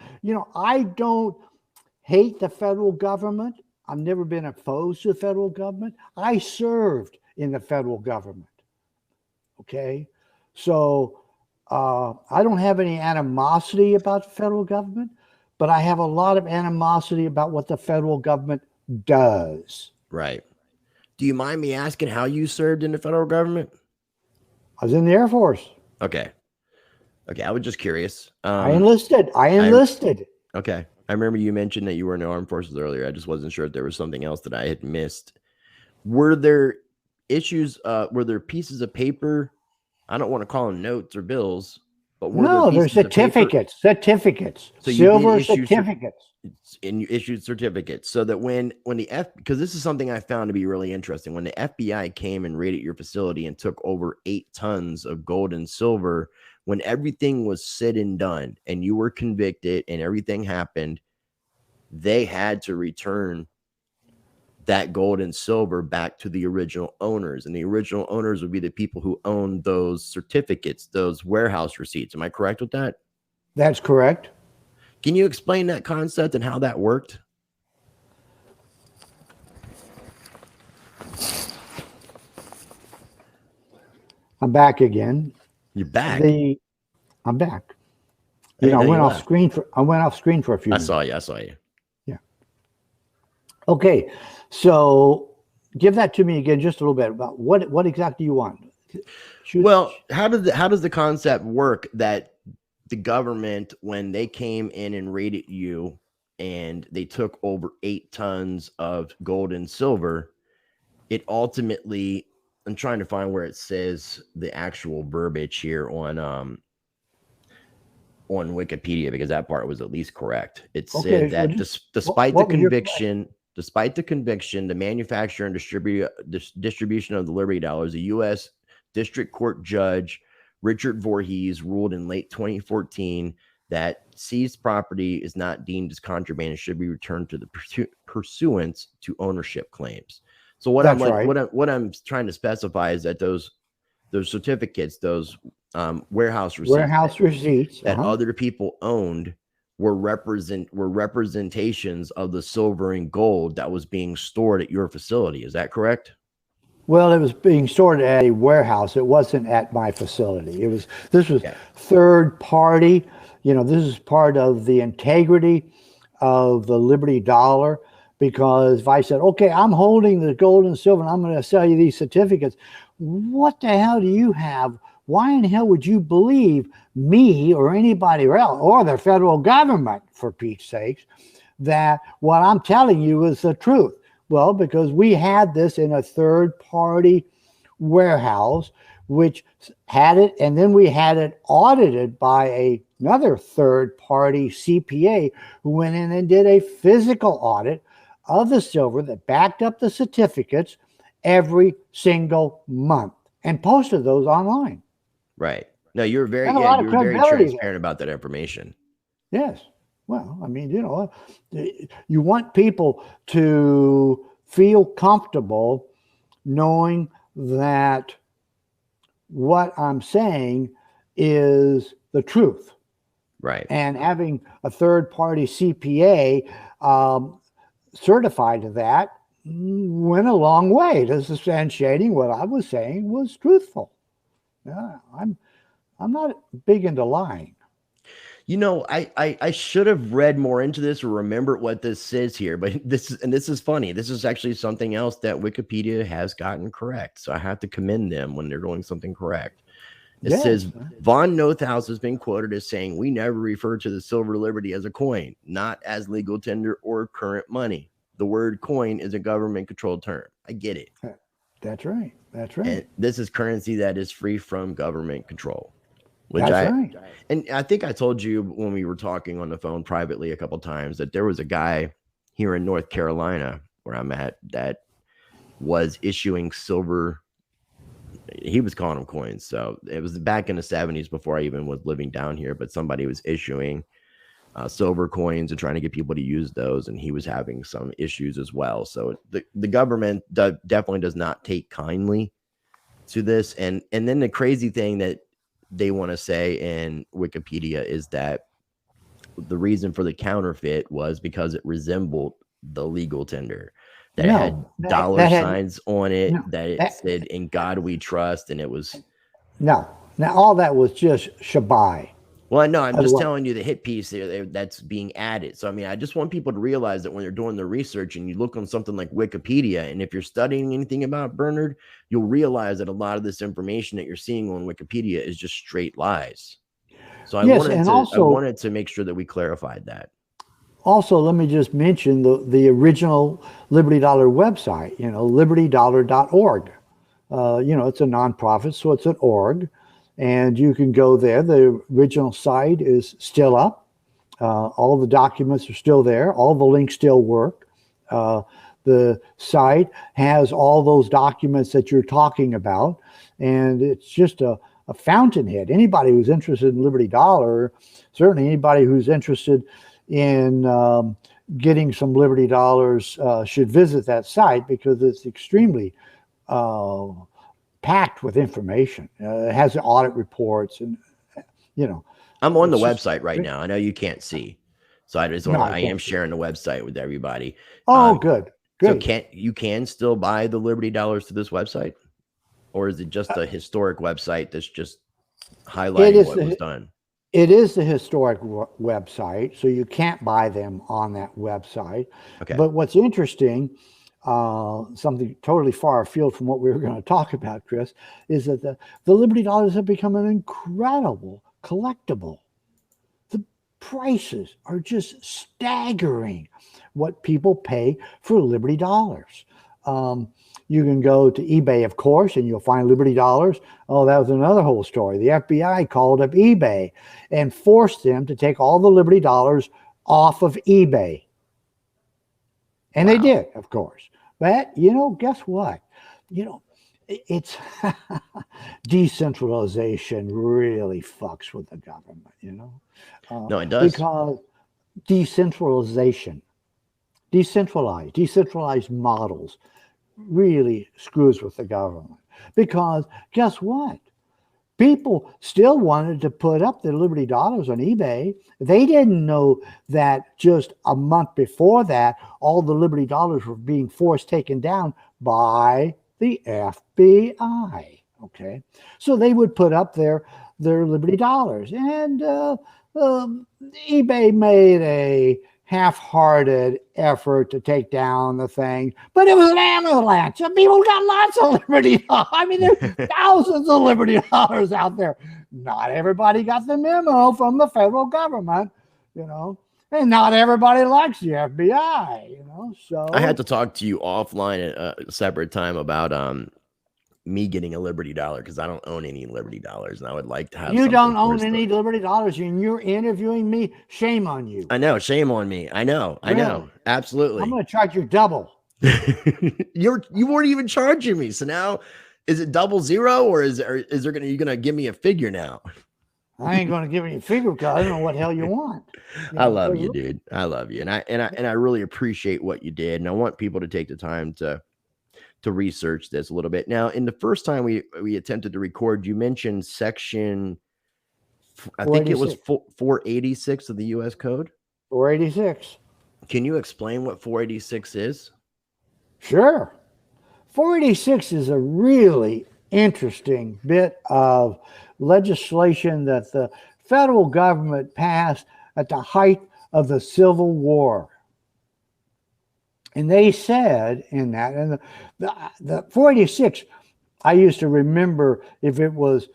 hate the federal government. I've never been opposed to the federal government. I served in the federal government. Okay. So I don't have any animosity about the federal government, but I have a lot of animosity about what the federal government does. Right. Do you mind me asking how you served in the federal government? I was in the Air Force. Okay. I was just curious. I enlisted. Okay. I remember you mentioned that you were in the armed forces earlier. I just wasn't sure if there was something else that I had missed. Were there issues? Were there pieces of paper? I don't want to call them notes or bills, but they're certificates. Certificates. So silver certificates. And you issued certificates so that when because this is something I found to be really interesting. When the FBI came and raided your facility and took over 8 tons of gold and silver, when everything was said and done and you were convicted and everything happened, they had to return that gold and silver back to the original owners. And the original owners would be the people who owned those certificates, those warehouse receipts. Am I correct with that? That's correct. Can you explain that concept and how that worked? I'm back again. You're back. I'm back. You know, I went off left. screen for a few minutes. I saw you. Yeah. Okay, so give that to me again, just a little bit about what exactly you want. Well, how does the concept work that the government, when they came in and raided you and they took over 8 tons of gold and silver, it ultimately, I'm trying to find where it says the actual verbiage here on Wikipedia, because that part was at least correct. It said that despite the conviction, the manufacture and distribution of the Liberty Dollars, the U.S. District Court Judge Richard Voorhees ruled in late 2014 that seized property is not deemed as contraband and should be returned to the pursuant to ownership claims. So what I'm trying to specify is that those certificates, those warehouse receipts that other people owned were representations of the silver and gold that was being stored at your facility. Is that correct? Well, it was being stored at a warehouse. It wasn't at my facility. This was third party. You know, this is part of the integrity of the Liberty Dollar, because if I said, okay, I'm holding the gold and silver and I'm going to sell you these certificates, what the hell do you have? Why in the hell would you believe me or anybody else, or the federal government, for Pete's sakes, that what I'm telling you is the truth? Well, because we had this in a third-party warehouse, which had it, and then we had it audited by another third-party CPA who went in and did a physical audit of the silver that backed up the certificates every single month and posted those online. Right. No, you're very transparent about that information. Yes. Well, I mean, you know, you want people to feel comfortable knowing that what I'm saying is the truth. Right. And having a third-party CPA certified to that went a long way to substantiating what I was saying was truthful. Yeah, I'm not big into lying. You know, I should have read more into this or remembered what this says here, but this is funny. This is actually something else that Wikipedia has gotten correct. So I have to commend them when they're doing something correct. It says Von Nothaus has been quoted as saying, "We never refer to the silver liberty as a coin, not as legal tender or current money. The word coin is a government controlled term." I get it. That's right. That's right. And this is currency that is free from government control. And I think I told you when we were talking on the phone privately a couple of times that there was a guy here in North Carolina where I'm at that was issuing silver. He was calling them coins. So it was back in the 70s before I even was living down here, but somebody was issuing silver coins and trying to get people to use those. And he was having some issues as well. So the government definitely does not take kindly to this. And then the crazy thing that they want to say in Wikipedia is that the reason for the counterfeit was because it resembled the legal tender, that it had dollar signs on it, that it said "In God We Trust," and it was now all that was just shabai. Well, no, I'm just telling you the hit piece there that's being added. So, I mean, I just want people to realize that when they're doing the research and you look on something like Wikipedia, and if you're studying anything about Bernard, you'll realize that a lot of this information that you're seeing on Wikipedia is just straight lies. So I wanted to make sure that we clarified that. Also, let me just mention the original Liberty Dollar website, libertydollar.org. It's a nonprofit, so it's an org. And you can go there. The original site is still up. All the documents are still there. All the links still work. The site has all those documents that you're talking about. And it's just a fountainhead. Anybody who's interested in Liberty Dollar, certainly anybody who's interested in getting some Liberty Dollars should visit that site, because it's extremely packed with information. It has audit reports, and I'm on the website right now. I know you can't see, so I am sharing the website with everybody. Oh, good. So you can still buy the Liberty Dollars to this website, or is it just a historic website that's just highlighting what was done? It is the historic website, so you can't buy them on that website. Okay. But what's interesting, something totally far afield from what we were going to talk about, Chris, is that the Liberty Dollars have become an incredible collectible. The prices are just staggering what people pay for Liberty Dollars. You can go to eBay, of course, and you'll find Liberty Dollars. Oh, that was another whole story. The FBI called up eBay and forced them to take all the Liberty Dollars off of eBay. And they did, of course. But, guess what? It's decentralization really fucks with the government, No, it does. Because decentralization, decentralized models really screws with the government. Because guess what? People still wanted to put up their Liberty Dollars on eBay. They didn't know that just a month before that, all the Liberty Dollars were being forced taken down by the FBI. Okay, so they would put up their Liberty Dollars, and eBay made a half-hearted effort to take down the thing, but it was an avalanche. People got lots of Liberty Dollars. I mean, there's thousands of Liberty Dollars out there. Not everybody got the memo from the federal government, and not everybody likes the FBI, So I had to talk to you offline at a separate time about me getting a Liberty Dollar because I don't own any Liberty Dollars, and I would like to have. You don't own any Liberty Dollars, and you're interviewing me. Shame on you. I know, shame on me. I know, absolutely. I'm going to charge you double. You weren't even charging me, so now is it double zero, or you gonna give me a figure now? I ain't going to give you a figure because I don't know what hell you want. I love you, dude. I love you, and I really appreciate what you did, and I want people to take the time to research this a little bit. Now, in the first time we attempted to record, you mentioned section, I think it was 486 of the U.S. Code. 486. Can you explain what 486 is? Sure. 486 is a really interesting bit of legislation that the federal government passed at the height of the Civil War. And they said in that, and the 486, I used to remember if it was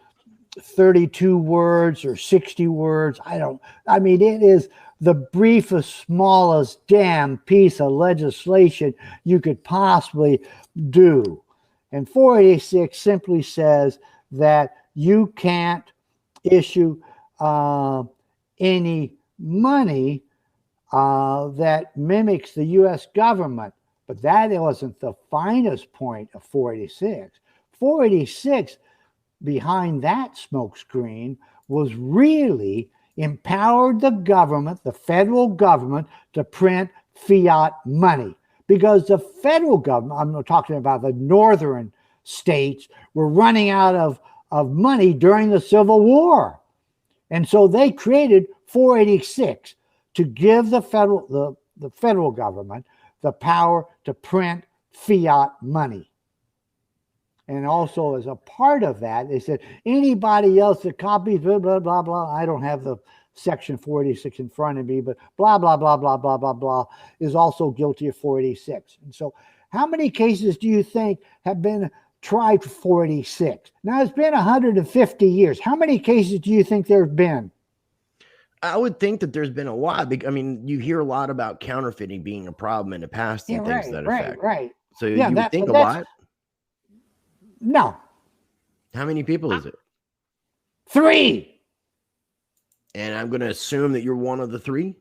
32 words or 60 words. It is the briefest, smallest damn piece of legislation you could possibly do. And 486 simply says that you can't issue any money that mimics the U.S. government. But that wasn't the finest point of 486. 486, behind that smokescreen, was really empowered the government, the federal government, to print fiat money. Because the federal government, I'm talking about the northern states, were running out of money during the Civil War. And so they created 486 to give the federal government the power to print fiat money. And also as a part of that, they said anybody else that copies blah, blah, blah, blah, I don't have the section 486 in front of me, but blah, blah, blah, blah, blah, blah, blah, is also guilty of 486. And so how many cases do you think have been tried for 486? Now, it's been 150 years. How many cases do you think there have been? I would think that there's been a lot. I mean, you hear a lot about counterfeiting being a problem in the past and things to that effect. Right. So you would think a lot? No. How many people is it? 3. And I'm going to assume that you're one of the 3?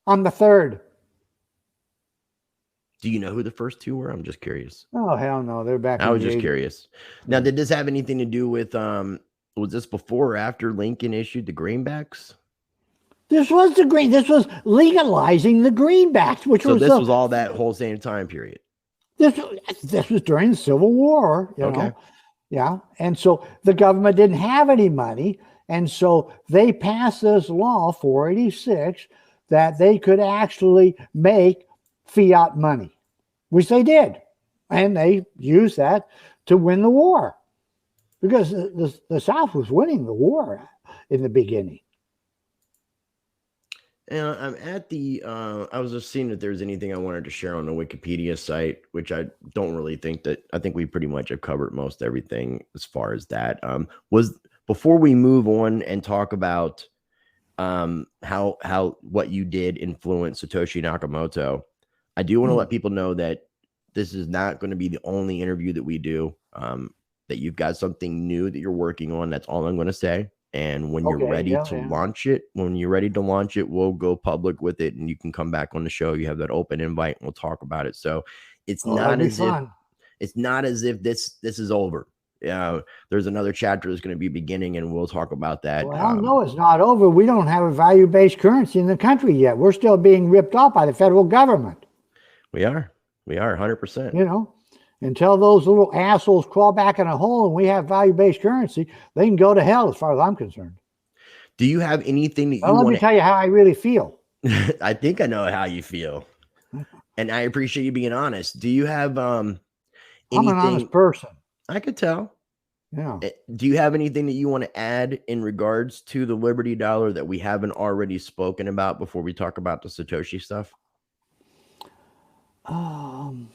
I'm the 3rd. Do you know who the first 2 were? I'm just curious. Oh, hell no. They're back. I was just curious. Now, did this have anything to do with, was this before or after Lincoln issued the greenbacks? This was legalizing the greenbacks, which was all that whole same time period. This was during the Civil War, you know. Yeah. And so the government didn't have any money. And so they passed this law, 486, that they could actually make fiat money, which they did. And they used that to win the war because the South was winning the war in the beginning. And I'm at the, I was just seeing if there's anything I wanted to share on the Wikipedia site, which I don't really think that, I think we pretty much have covered most everything as far as that. Before we move on and talk about how what you did influence Satoshi Nakamoto, I do want to let people know that this is not going to be the only interview that we do, that you've got something new that you're working on. That's all I'm going to say. And when you're ready to launch it, we'll go public with it, and you can come back on the show. You have that open invite, and we'll talk about it. So it's not as if this is over. Yeah, there's another chapter that's going to be beginning, and we'll talk about that. Well, no, it's not over. We don't have a value-based currency in the country yet. We're still being ripped off by the federal government. We are 100%. You know, until those little assholes crawl back in a hole and we have value-based currency, they can go to hell as far as I'm concerned. Do you have anything that you want to... Let me tell you how I really feel. I think I know how you feel. And I appreciate you being honest. Do you have anything... I'm an honest person. I could tell. Yeah. Do you have anything that you want to add in regards to the Liberty Dollar that we haven't already spoken about before we talk about the Satoshi stuff? And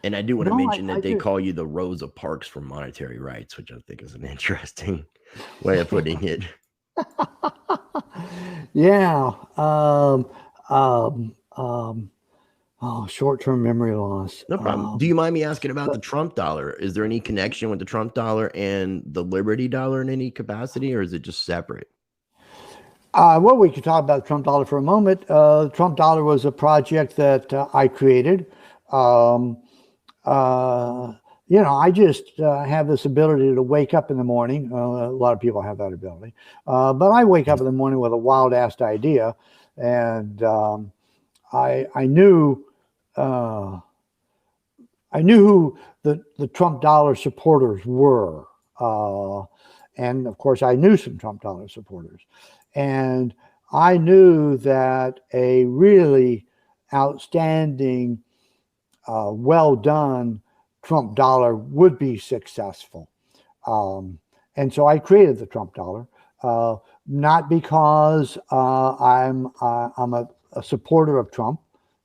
I do want to mention that they call you the Rosa Parks for monetary rights, which I think is an interesting way of putting it. Yeah. Short-term memory loss. No problem. Do you mind me asking about the Trump dollar? Is there any connection with the Trump dollar and the Liberty Dollar in any capacity, or is it just separate? Well, we could talk about the Trump dollar for a moment. The Trump dollar was a project that I created. I just have this ability to wake up in the morning. A lot of people have that ability. But I wake up in the morning with a wild-ass idea, and I knew who the Trump dollar supporters were. And, of course, I knew some Trump dollar supporters. And I knew that a really outstanding, well-done Trump dollar would be successful. And so I created the Trump dollar, not because I'm a supporter of Trump,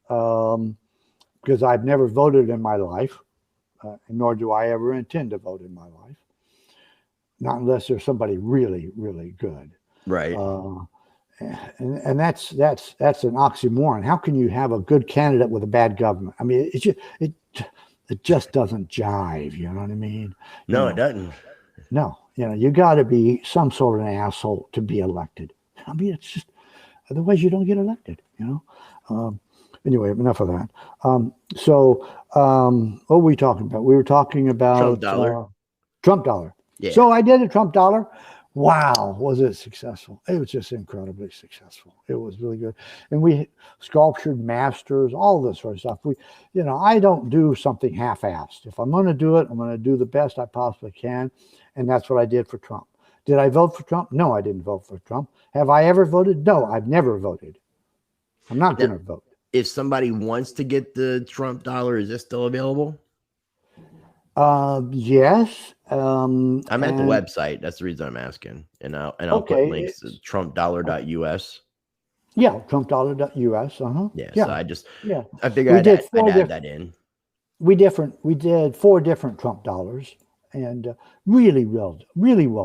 because I've never voted in my life, nor do I ever intend to vote in my life, not unless there's somebody really, really good. Right. And that's an oxymoron. How can you have a good candidate with a bad government? I mean, it just doesn't jive. You know what I mean? No, it doesn't. No, you got to be some sort of an asshole to be elected. I mean, it's just, otherwise you don't get elected. Anyway, enough of that. What were we talking about? We were talking about Trump dollar. Trump dollar. Yeah. So I did a Trump dollar. Wow, was it successful? It was just incredibly successful. It was really good. And we sculptured masters, all this sort of stuff. I don't do something half-assed. If I'm going to do it, I'm going to do the best I possibly can. And that's what I did for Trump. Did I vote for Trump? No, I didn't vote for Trump. Have I ever voted? No, I've never voted. I'm not going to vote. If somebody wants to get the Trump dollar, is it still available? Yes. I'm at the website. That's the reason I'm asking. And I'll put links to trumpdollar.us. Yeah, trumpdollar.us. Yeah. So I figured I'd add that in. We did 4 different Trump dollars, and really well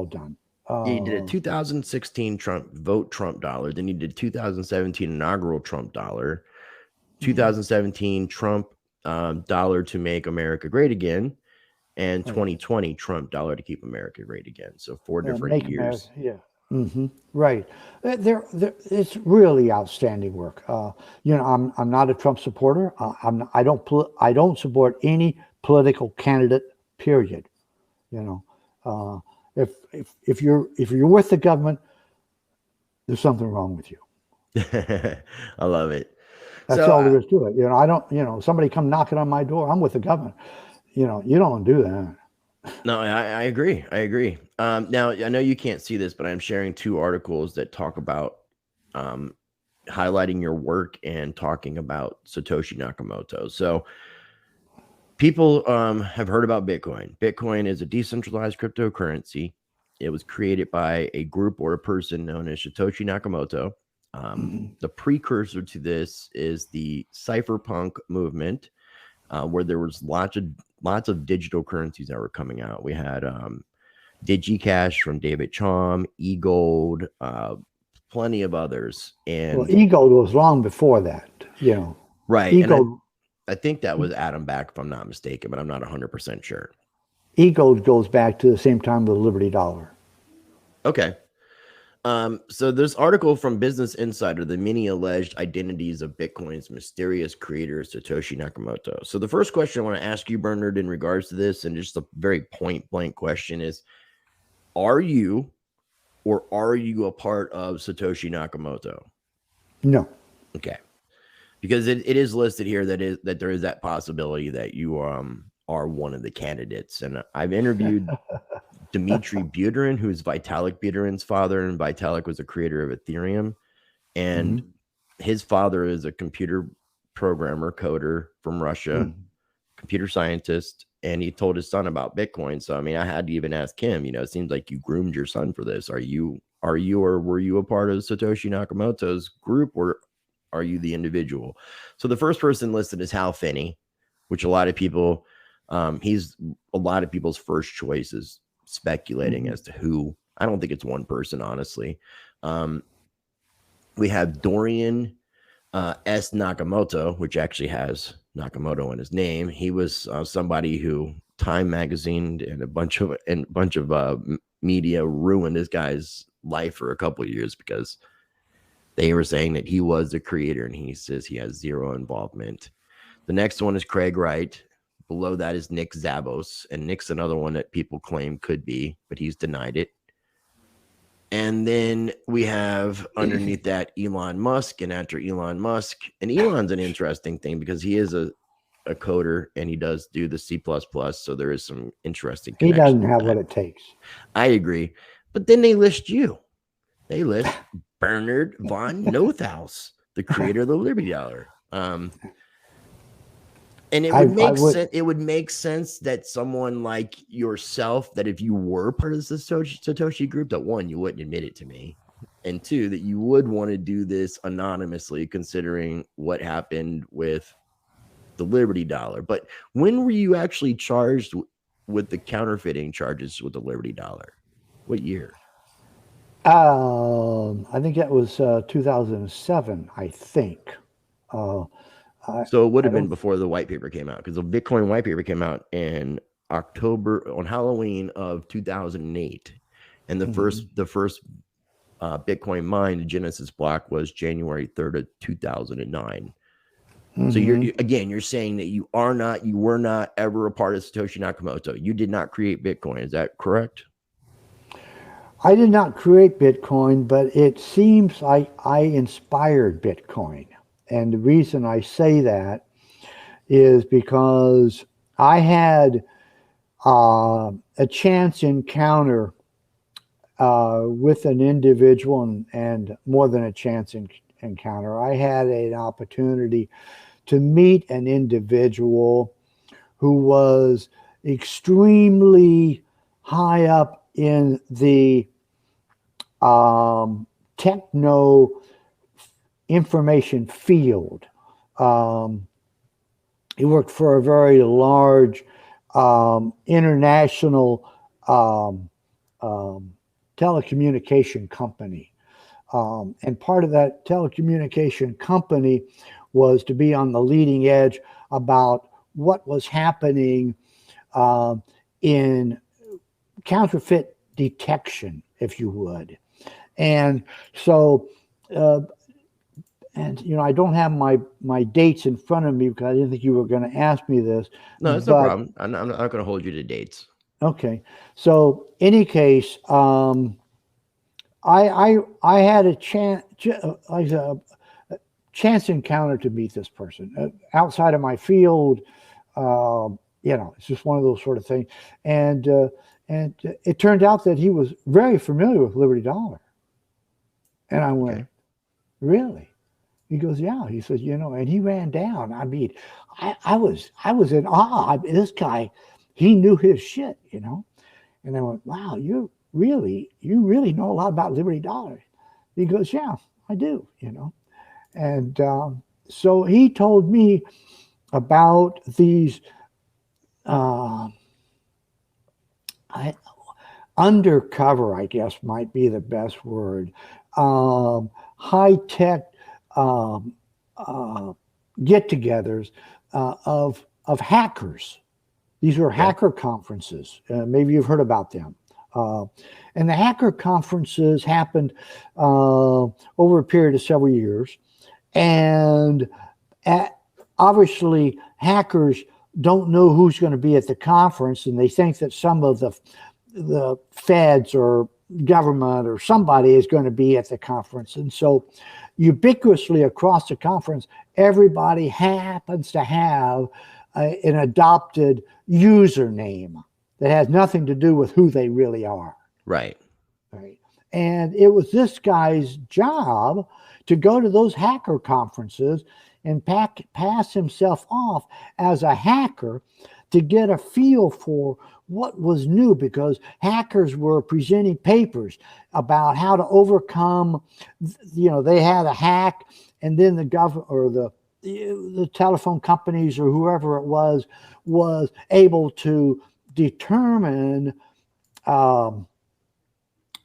done. You did a 2016 Trump dollar. Then you did 2017 inaugural Trump dollar, 2017 Trump dollar to make America great again, and 2020 Trump dollar to keep America great again. So 4 different years. Right. It's really outstanding work. I'm not a Trump supporter. I don't support any political candidate. Period. If you're with the government, there's something wrong with you. I love it. That's all there is to it. I don't. Somebody come knocking on my door, I'm with the government. You don't do that. No, I agree. Now, I know you can't see this, but I'm sharing 2 articles that talk about highlighting your work and talking about Satoshi Nakamoto. So people have heard about Bitcoin. Bitcoin is a decentralized cryptocurrency. It was created by a group or a person known as Satoshi Nakamoto. The precursor to this is the cypherpunk movement, where there was lots of digital currencies that were coming out. We had DigiCash from David Chaum, eGold, plenty of others. And well, eGold was long before that, you know. right. eGold, And I think that was Adam Back, if I'm not mistaken, but I'm not 100% sure. eGold goes back to the same time with the Liberty Dollar. Okay. So this article from Business Insider, the many alleged identities of Bitcoin's mysterious creator, Satoshi Nakamoto. So the first question I want to ask you, Bernard, in regards to this, and just a very point blank question is, are you a part of Satoshi Nakamoto? No. Okay. Because it is listed here that there is that possibility that you are one of the candidates. And I've interviewed Dmitry Buterin, who's Vitalik Buterin's father, and Vitalik was a creator of Ethereum. And his father is a computer programmer, coder from Russia, computer scientist, and he told his son about Bitcoin. So I mean, I had to even ask him, it seems like you groomed your son for this. Are you or were you a part of Satoshi Nakamoto's group, or are you the individual? So the first person listed is Hal Finney, which a lot of people, he's a lot of people's first choice is speculating as to who. I don't think it's one person, honestly. We have Dorian S. Nakamoto, which actually has Nakamoto in his name. He was somebody who Time Magazine and a bunch of media ruined this guy's life for a couple of years because they were saying that he was the creator, and he says he has zero involvement. The next one is Craig Wright. Below that is Nick Zabos, and Nick's another one that people claim could be, but he's denied it. And then we have underneath that Elon Musk, and after Elon Musk, and Elon's an interesting thing because he is a coder and he does do the C++, so there is some interesting He connection. doesn't have what it takes. I agree. But then they list you. They list Bernard von Nothaus, the creator of the Liberty Dollar. And it would make sense. It would make sense that someone like yourself, that if you were part of the Satoshi group, that one, you wouldn't admit it to me, and two, that you would want to do this anonymously, considering what happened with the Liberty Dollar. But when were you actually charged with the counterfeiting charges with the Liberty Dollar? What year? I think that was 2007. I think. So it would have been before the white paper came out, because the Bitcoin white paper came out in October, on Halloween of 2008, and the first Bitcoin mined, Genesis block, was January 3rd of 2009. So you're saying that you were not ever a part of Satoshi Nakamoto. You did not create Bitcoin. Is that correct? I did not create Bitcoin, but it seems like I inspired Bitcoin. And the reason I say that is because I had a chance encounter with an individual, and more than a chance encounter. I had an opportunity to meet an individual who was extremely high up in the techno information field. He worked for a very large international telecommunication company. And part of that telecommunication company was to be on the leading edge about what was happening in counterfeit detection, if you would. And so, I don't have my dates in front of me because I didn't think you were going to ask me this. No, it's no problem. I'm not going to hold you to dates. Okay. So, any case, I had a chance encounter to meet this person outside of my field. It's just one of those sort of things. And it turned out that he was very familiar with Liberty Dollar. And I went, really? He goes, yeah. He says, and he ran down. I mean, I was in awe. This guy, he knew his shit, And I went, wow, you really know a lot about Liberty Dollar. He goes, yeah, I do, And so he told me about these undercover, I guess might be the best word, high-tech get-togethers of hackers. These were hacker conferences. Maybe you've heard about them. And the hacker conferences happened over a period of several years. And obviously, hackers don't know who's going to be at the conference, and they think that some of the feds or government or somebody is going to be at the conference. And so ubiquitously across the conference, everybody happens to have an adopted username that has nothing to do with who they really are. Right. And it was this guy's job to go to those hacker conferences and pass himself off as a hacker to get a feel for what was new, because hackers were presenting papers about how to overcome, they had a hack, and then the government or the telephone companies or whoever it was able to determine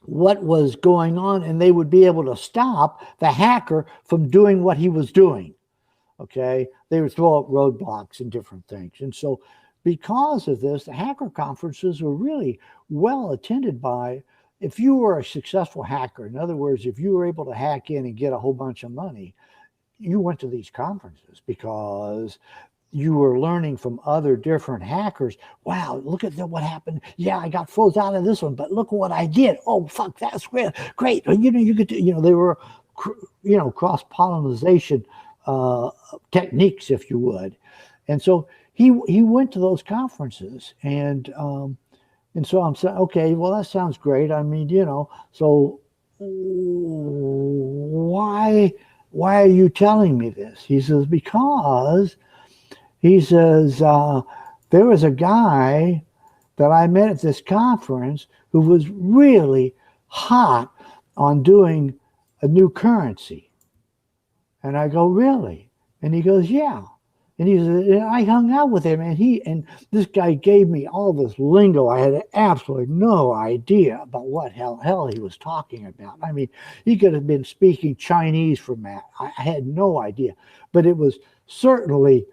what was going on, and they would be able to stop the hacker from doing what he was doing. Okay, they would throw up roadblocks and different things. And so because of this, the hacker conferences were really well attended by, if you were a successful hacker, in other words, if you were able to hack in and get a whole bunch of money, you went to these conferences because you were learning from other different hackers. Wow, look at what happened. Yeah, I got froze out of this one, but look what I did. Oh, fuck, that's great. Great. You could, they were, cross-pollination techniques, if you would. And so he went to those conferences, and so I'm saying, okay, well, that sounds great. I mean, so why are you telling me this? He says, because he says, there was a guy that I met at this conference who was really hot on doing a new currency. And I go, really? And he goes, yeah. And he says, and I hung out with him, and this guy gave me all this lingo. I had absolutely no idea about what hell he was talking about. I mean, he could have been speaking Chinese from that. I had no idea. But it was certainly,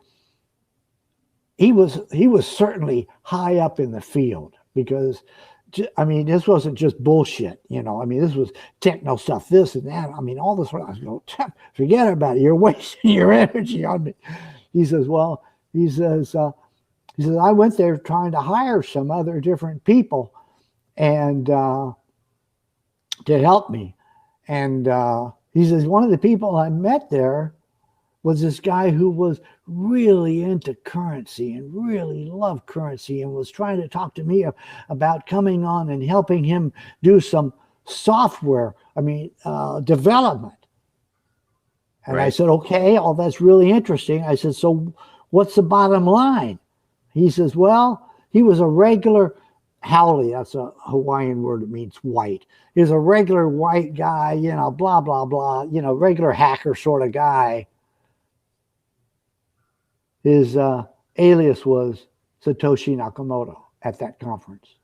he was certainly high up in the field, because I mean, this wasn't just bullshit, I mean, this was techno stuff, this and that. I mean, all this. I was going, forget about it. You're wasting your energy on me. He says, I went there trying to hire some other different people and to help me. And he says, one of the people I met there was this guy who was really into currency and really loved currency, and was trying to talk to me about coming on and helping him do some software, development. And right. I said, okay, all that's really interesting. I said, so what's the bottom line? He says, well, he was a regular haole. That's a Hawaiian word. It means white. He was a regular white guy, blah, blah, blah, regular hacker sort of guy. His alias was Satoshi Nakamoto at that conference.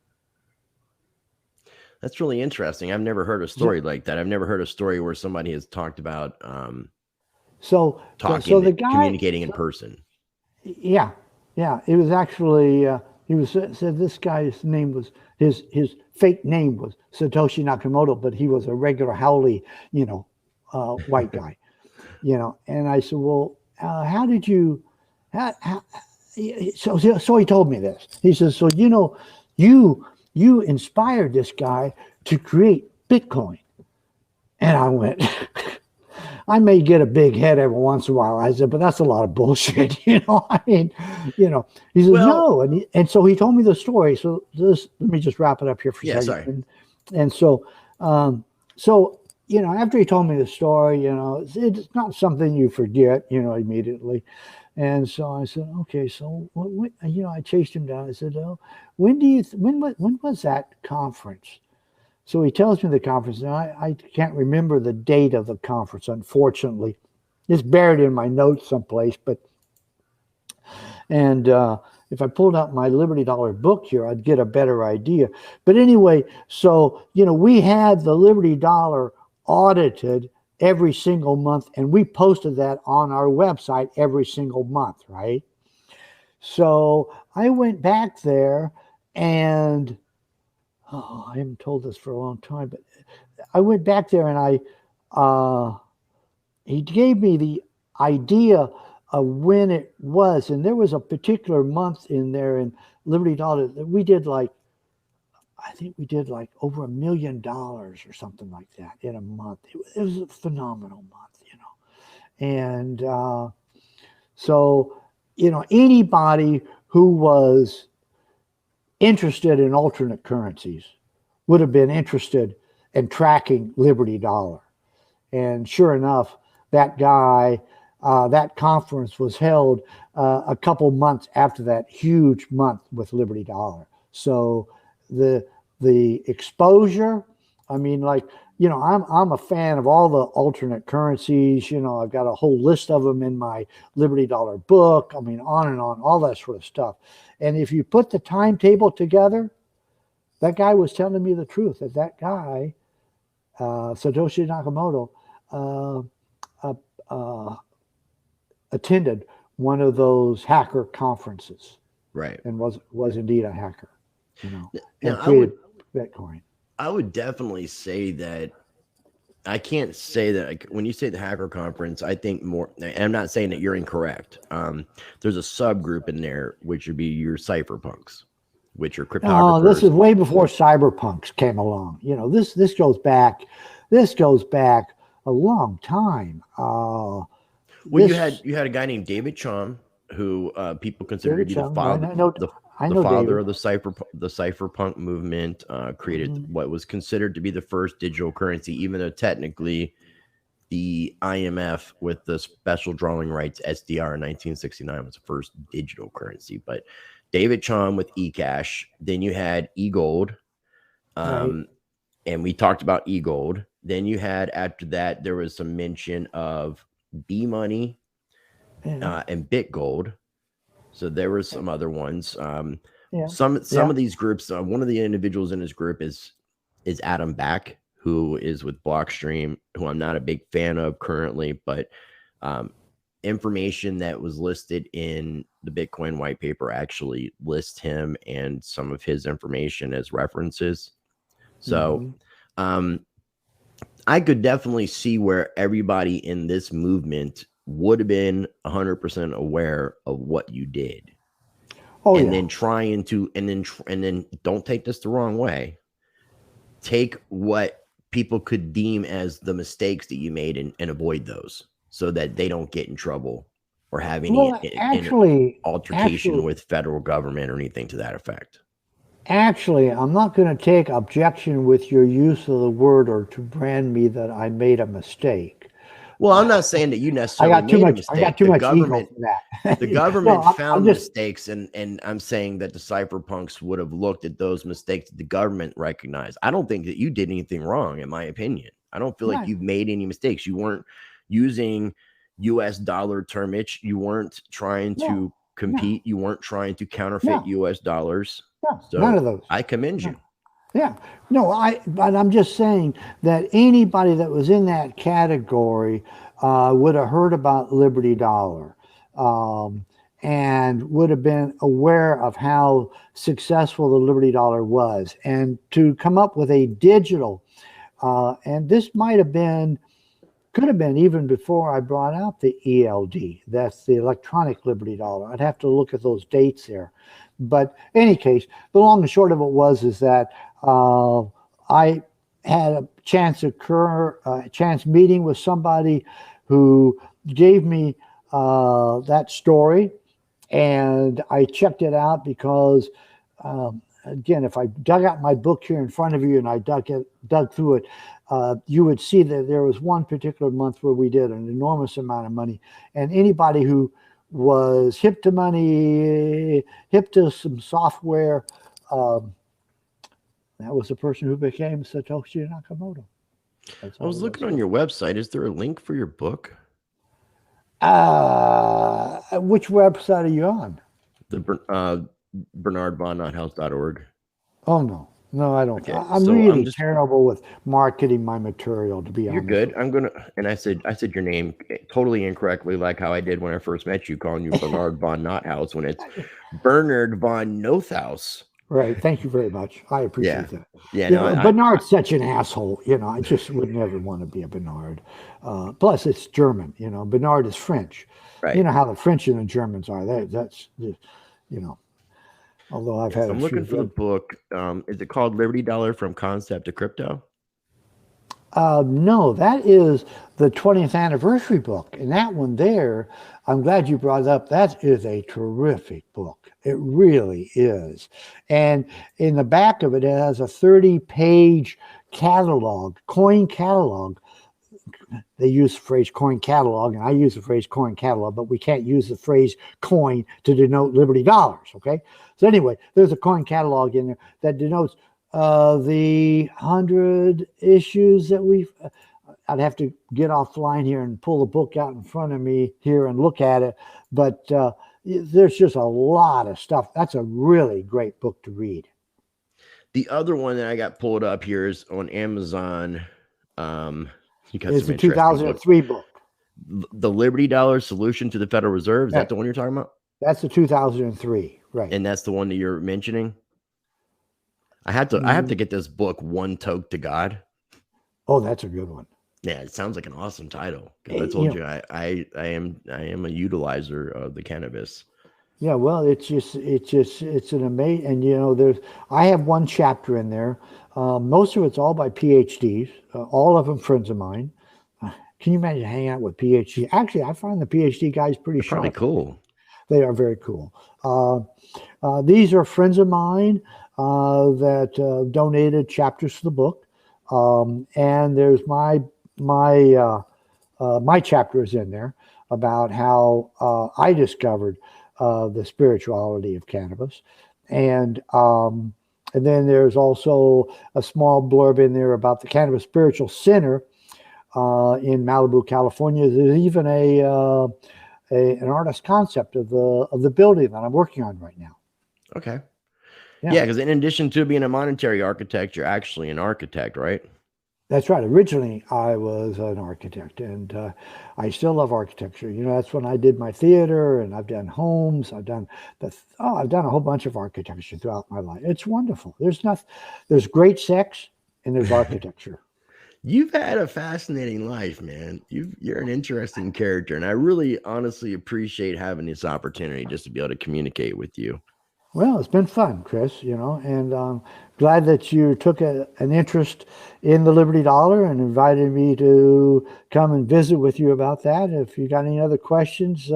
That's really interesting. I've never heard a story like that. I've never heard a story where somebody has talked about so the guy communicating in person. Yeah. It was actually said this guy's name was his fake name was Satoshi Nakamoto, but he was a regular haole, white guy, And I said, well, how did you? So he told me this. He says, so you inspired this guy to create Bitcoin. And I went, I may get a big head every once in a while. I said, but that's a lot of bullshit. He says, no. And so he told me the story. So let me just wrap it up here for a second. Sorry. And so after he told me the story, it's not something you forget, immediately. And so I said, okay, so I chased him down. I said, oh, when was that conference? So he tells me the conference, and I can't remember the date of the conference, unfortunately. It's buried in my notes someplace, and if I pulled out my Liberty Dollar book here, I'd get a better idea. But anyway, so, we had the Liberty Dollar audited every single month, and we posted that on our website every single month, right? So I went back there and, I haven't told this for a long time, but I went back there and he gave me the idea of when it was, and there was a particular month in there in Liberty Dollar that we did I think we did over $1 million or something like that in a month. It was a phenomenal month, and so anybody who was interested in alternate currencies would have been interested in tracking Liberty Dollar. And sure enough, that guy, that conference was held a couple months after that huge month with Liberty Dollar. So the exposure, I mean, I'm a fan of all the alternate currencies. I've got a whole list of them in my Liberty Dollar book. I mean, on and on, all that sort of stuff. And if you put the timetable together, that guy was telling me the truth. That guy, Satoshi Nakamoto, attended one of those hacker conferences, Right, and was indeed a hacker, and Now, created Bitcoin. I would definitely say that I can't say that when you say the hacker conference, I think more, and I'm not saying that you're incorrect. There's a subgroup in there, which would be your cypherpunks, which are cryptographers. Oh, this is way before cyberpunks came along. This goes back a long time. Well, you had a guy named David Chom, who people consider to be the father, the father of the cypherpunk movement. Created what was considered to be the first digital currency, even though technically the IMF with the special drawing rights SDR in 1969 was the first digital currency. But David Chom with eCash. Then you had eGold, Right. and we talked about eGold. Then you had, after that, there was some mention of B Money and BitGold. So there were some other ones. Some of these groups. One of the individuals in his group is Adam Back, who is with Blockstream, who I'm not a big fan of currently, but information that was listed in the Bitcoin white paper actually lists him and some of his information as references. So I could definitely see where everybody in this movement would have been 100% aware of what you did. Then trying to, and then don't take this the wrong way. Take what people could deem as the mistakes that you made and avoid those, so that they don't get in trouble or have any altercation with federal government or anything to that effect. Actually, I'm not going to take objection with your use of the word or to brand me that I made a mistake. Well, I'm not saying that you necessarily made a mistake. I got too much ego for that. The government found mistakes, and I'm saying that the cypherpunks would have looked at those mistakes that the government recognized. I don't think that you did anything wrong, in my opinion. I don't feel like you've made any mistakes. You weren't using US dollar termage. You weren't trying to compete. You weren't trying to counterfeit US dollars. So none of those. I commend you. Yeah. No, but I'm just saying that anybody that was in that category would have heard about Liberty Dollar and would have been aware of how successful the Liberty Dollar was. And to come up with a digital, and this could have been even before I brought out the ELD. That's the electronic Liberty Dollar. I'd have to look at those dates there. But in any case, the long and short of it is that I had a chance meeting with somebody who gave me that story, and I checked it out because, again, if I dug out my book here in front of you and I dug through it, you would see that there was one particular month where we did an enormous amount of money, and anybody who was hip to money, hip to some software That was the person who became Satoshi Nakamoto. That's I all was it looking on your website. Is there a link for your book? Which website are you on? The Bernard von Nothaus.org. Oh no, I don't. Okay, I'm so I'm really just terrible with marketing my material, to be you're honest good. with I'm gonna and I said your name totally incorrectly, like how I did when I first met you, calling you Bernard von Nothaus when it's you. Bernard von Nothaus. Right. Thank you very much. I Yeah, appreciate that. yeah. You No, know, I Bernard's such an asshole. You know, I just would never want to be a Bernard. Plus, it's German. You know, Bernard is French. You right. know how the French and the Germans are. That's just, you know. Although I've Yeah, had so a I'm looking few. for the book. Is it called Liberty Dollar from Concept to Crypto? No, that is the 20th anniversary book. And that one there, I'm glad you brought it up. That is a terrific book. It really is. And in the back of it, it has a 30-page catalog, coin catalog. They use the phrase coin catalog, and I use the phrase coin catalog, but we can't use the phrase coin to denote Liberty dollars. Okay. So, anyway, there's a coin catalog in there that denotes the 100 issues that we've. I'd have to get offline here and pull the book out in front of me here and look at it. But there's just a lot of stuff. That's a really great book to read. The other one that I got pulled up here is on Amazon. You got It's some a interesting books. 2003 book. The Liberty Dollar Solution to the Federal Reserve. Is Yeah, that the one you're talking about? that's the 2003, right? And that's the one that you're mentioning. I have to get this book, One Toke to God. Oh, that's a good one. Yeah, it sounds like an awesome title. Because I You told know, you I am a utilizer of the cannabis. yeah, well, it's an amazing, and you know, I have one chapter in there. Most of it's all by PhDs, all of them friends of mine. Can you imagine hanging out with PhD? Actually, I find the PhD guys pretty They're probably sharp. cool. They are very cool. These are friends of mine that donated chapters to the book, and there's my chapter is in there about how I discovered the spirituality of cannabis, and then there's also a small blurb in there about the Cannabis Spiritual Center in Malibu, California. There's even an artist concept of the building that I'm working on right now. Okay. Yeah, Yeah, because in addition to being a monetary architect, you're actually an architect, right? that's right. Originally, I was an architect, and I still love architecture. You know, that's when I did my theater, and I've done homes. I've done I've done a whole bunch of architecture throughout my life. It's wonderful. There's great sex, and there's architecture. You've had a fascinating life, man. You're an interesting character, and I really honestly appreciate having this opportunity just to be able to communicate with you. Well, it's been fun, Chris, you know, and glad that you took an interest in the Liberty Dollar and invited me to come and visit with you about that. If you got any other questions,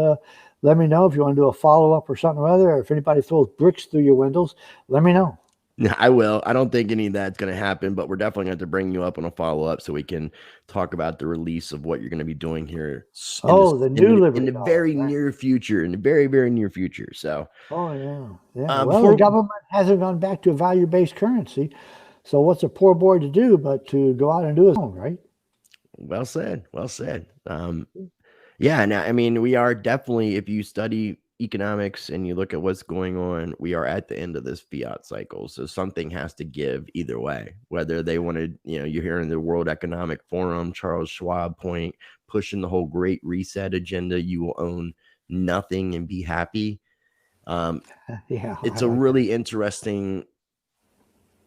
let me know. If you want to do a follow-up or something or other, or if anybody throws bricks through your windows, let me know. I will. I don't think any of that's going to happen, but we're definitely going to bring you up on a follow-up so we can talk about the release of what you're going to be doing here The new Liberty in the Dollar, very right? near future, in the very, very near future. So, Oh, yeah. Well, before the government hasn't gone back to a value-based currency. So what's a poor boy to do but to go out and do his own, right? well said. Well said. Yeah. Now, I mean, we are definitely, if you study economics and you look at what's going on, we are at the end of this fiat cycle. So something has to give either way, whether they want to, you're hearing the World Economic Forum, Charles Schwab point, pushing the whole great reset agenda. You will own nothing and be happy. Yeah, It's I a like really interesting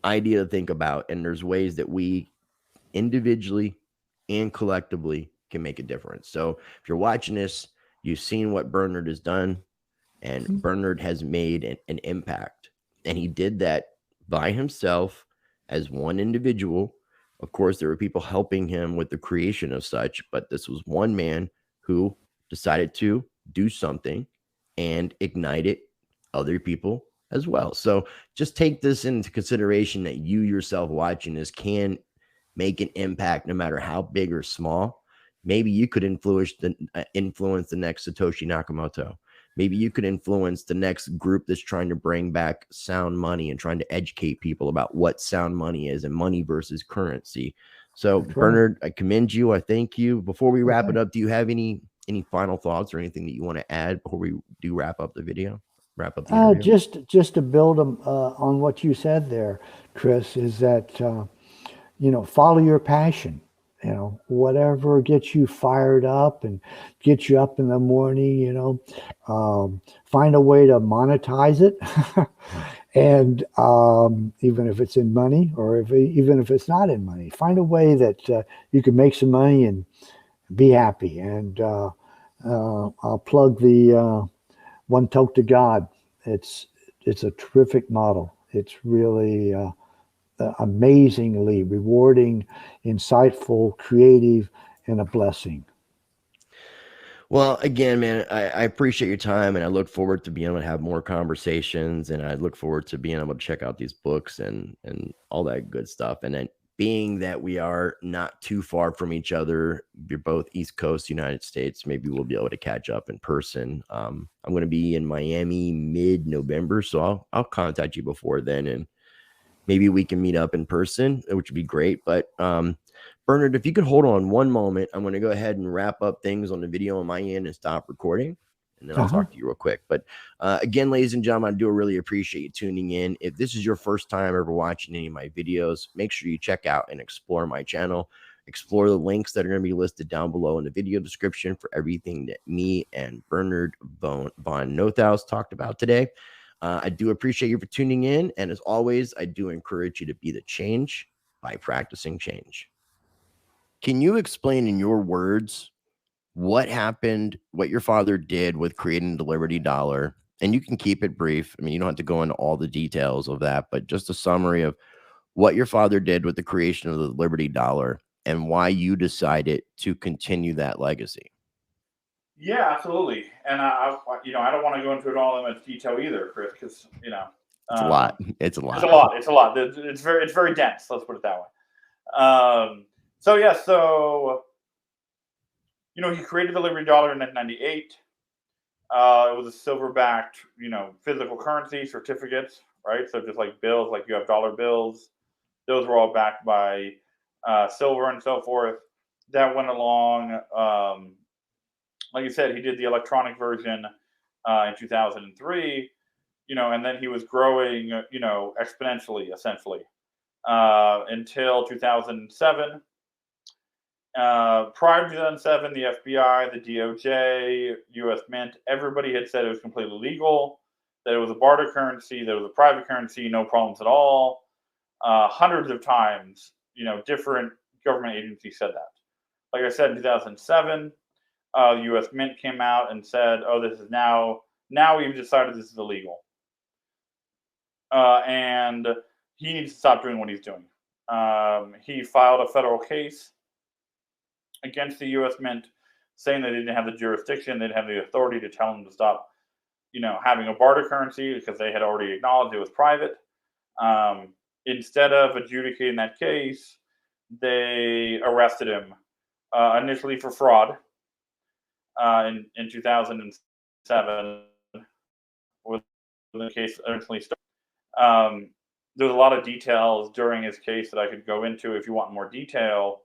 idea to think about. And there's ways that we individually and collectively can make a difference. So if you're watching this, you've seen what Bernard has done, and Bernard has made an impact. And he did that by himself as one individual. Of course, there were people helping him with the creation of such, but this was one man who decided to do something and ignited other people as well. So just take this into consideration that you yourself watching this can make an impact no matter how big or small. Maybe you could influence the next Satoshi Nakamoto. maybe you could influence the next group that's trying to bring back sound money and trying to educate people about what sound money is and money versus currency. So That's right. Bernard, I commend you. I thank you. Before we wrap Okay. it up, do you have any final thoughts or anything that you want to add before we do wrap up the video? Wrap up the interview? Just to build on what you said there, Chris, is that follow your passion. Whatever gets you fired up and gets you up in the morning. Find a way to monetize it, and even if it's in money or even if it's not in money, find a way that you can make some money and be happy. And I'll plug the One Toke to God. It's a terrific model. It's really amazingly rewarding, insightful, creative, and a blessing. Well, again, man, I appreciate your time, and I look forward to being able to have more conversations, and I look forward to being able to check out these books and all that good stuff. And then being that we are not too far from each other, you're both East Coast United States, maybe we'll be able to catch up in person. I'm going to be in Miami mid-November, so I'll contact you before then, and maybe we can meet up in person, which would be great. But Bernard, if you could hold on one moment, I'm going to go ahead and wrap up things on the video on my end and stop recording, and then I'll talk to you real quick. But again, ladies and gentlemen, I do really appreciate you tuning in. If this is your first time ever watching any of my videos, make sure you check out and explore my channel. Explore the links that are going to be listed down below in the video description for everything that me and Bernard von Nothaus talked about today. I do appreciate you for tuning in. And as always, I do encourage you to be the change by practicing change. Can you explain in your words what happened, what your father did with creating the Liberty Dollar? And you can keep it brief. I mean, you don't have to go into all the details of that, but just a summary of what your father did with the creation of the Liberty Dollar and why you decided to continue that legacy. Yeah, absolutely. And I don't want to go into it all in much detail either, Chris, because It's a lot. It's a lot. It's a lot. It's a lot. It's very dense. Let's put it that way. So he created the Liberty Dollar in 1998. It was a silver-backed, physical currency, certificates, right? So just like bills, like you have dollar bills, those were all backed by silver and so forth. That went along. Like I said, he did the electronic version in 2003, and then he was growing, exponentially, essentially, until 2007. Prior to 2007, the FBI, the DOJ, U.S. Mint, everybody had said it was completely legal, that it was a barter currency, that it was a private currency, no problems at all. Hundreds of times, different government agencies said that. Like I said, in 2007, the U.S. Mint came out and said, "Oh, this is now we've decided this is illegal, and he needs to stop doing what he's doing." He filed a federal case against the U.S. Mint, saying they didn't have the jurisdiction, they didn't have the authority to tell him to stop, having a barter currency because they had already acknowledged it was private. Instead of adjudicating that case, they arrested him initially for fraud. In 2007, when the case originally started. There's a lot of details during his case that I could go into if you want more detail.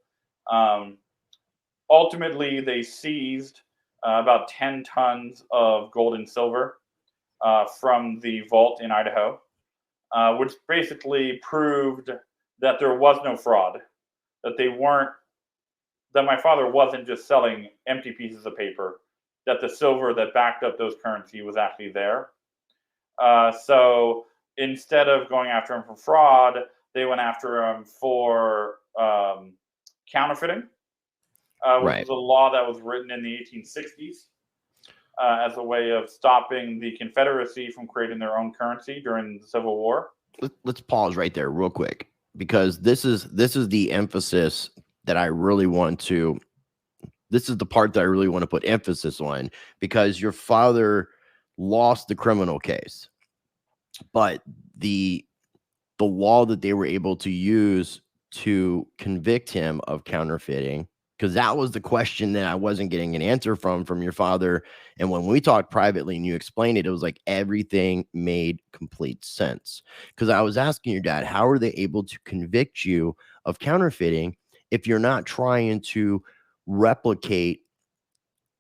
Ultimately, they seized about 10 tons of gold and silver from the vault in Idaho, which basically proved that there was no fraud, that my father wasn't just selling empty pieces of paper, that the silver that backed up those currency was actually there. So instead of going after him for fraud, they went after him for counterfeiting, which was a law that was written in the 1860s as a way of stopping the Confederacy from creating their own currency during the Civil War. Let's pause right there real quick, because this is the emphasis that I really want to, this is the part that I really want to put emphasis on, because your father lost the criminal case, but the law that they were able to use to convict him of counterfeiting, because that was the question that I wasn't getting an answer from your father. And when we talked privately and you explained it, it was like everything made complete sense. Because I was asking your dad, how are they able to convict you of counterfeiting if you're not trying to replicate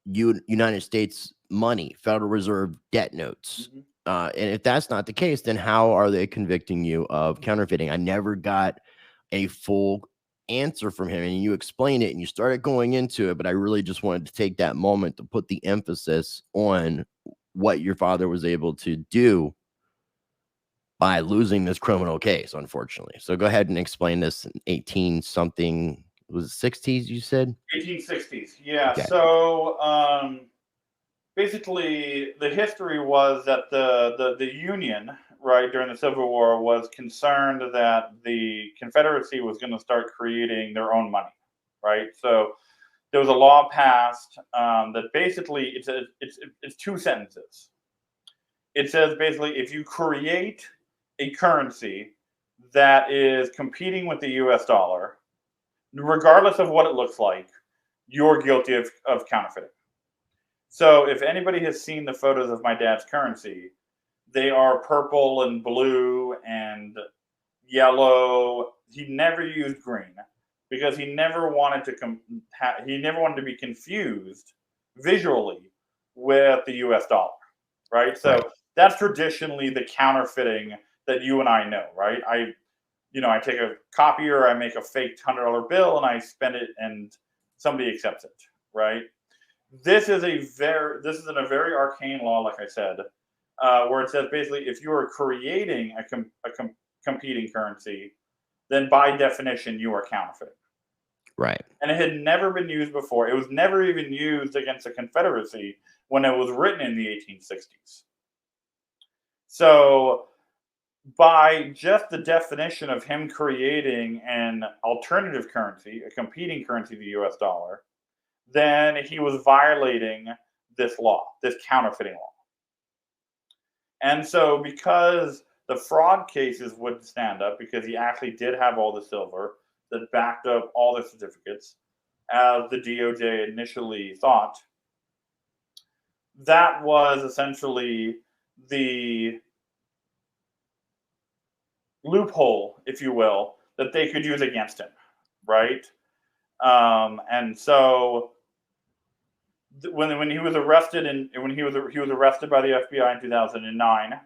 United States money, Federal Reserve debt notes? And if that's not the case, then how are they convicting you of counterfeiting? I never got a full answer from him, and you explained it and you started going into it, but I really just wanted to take that moment to put the emphasis on what your father was able to do by losing this criminal case, unfortunately. So go ahead and explain this in 18 something, was it 60s you said? 1860s. Yeah. Okay. So basically, the history was that the Union, right, during the Civil War was concerned that the Confederacy was going to start creating their own money, right? So there was a law passed that basically it's two sentences. It says basically if you create a currency that is competing with the U.S. dollar, regardless of what it looks like, you're guilty of counterfeiting. So if anybody has seen the photos of my dad's currency, they are purple and blue and yellow. He never used green because he never wanted to be confused visually with the U.S. dollar, right? So that's traditionally the counterfeiting that you and I know, right? I take a copier, I make a fake $100 bill, and I spend it, and somebody accepts it, right? This is in a very arcane law, like I said, where it says basically if you are creating a competing currency, then by definition you are counterfeiting. Right. And it had never been used before. It was never even used against the Confederacy when it was written in the 1860s. So by just the definition of him creating an alternative currency, a competing currency to the US dollar, then he was violating this law, this counterfeiting law. And so because the fraud cases wouldn't stand up, because he actually did have all the silver that backed up all the certificates, as the DOJ initially thought, that was essentially the loophole, if you will, that they could use against him, right? And so when he was arrested he was arrested by the FBI in 2009,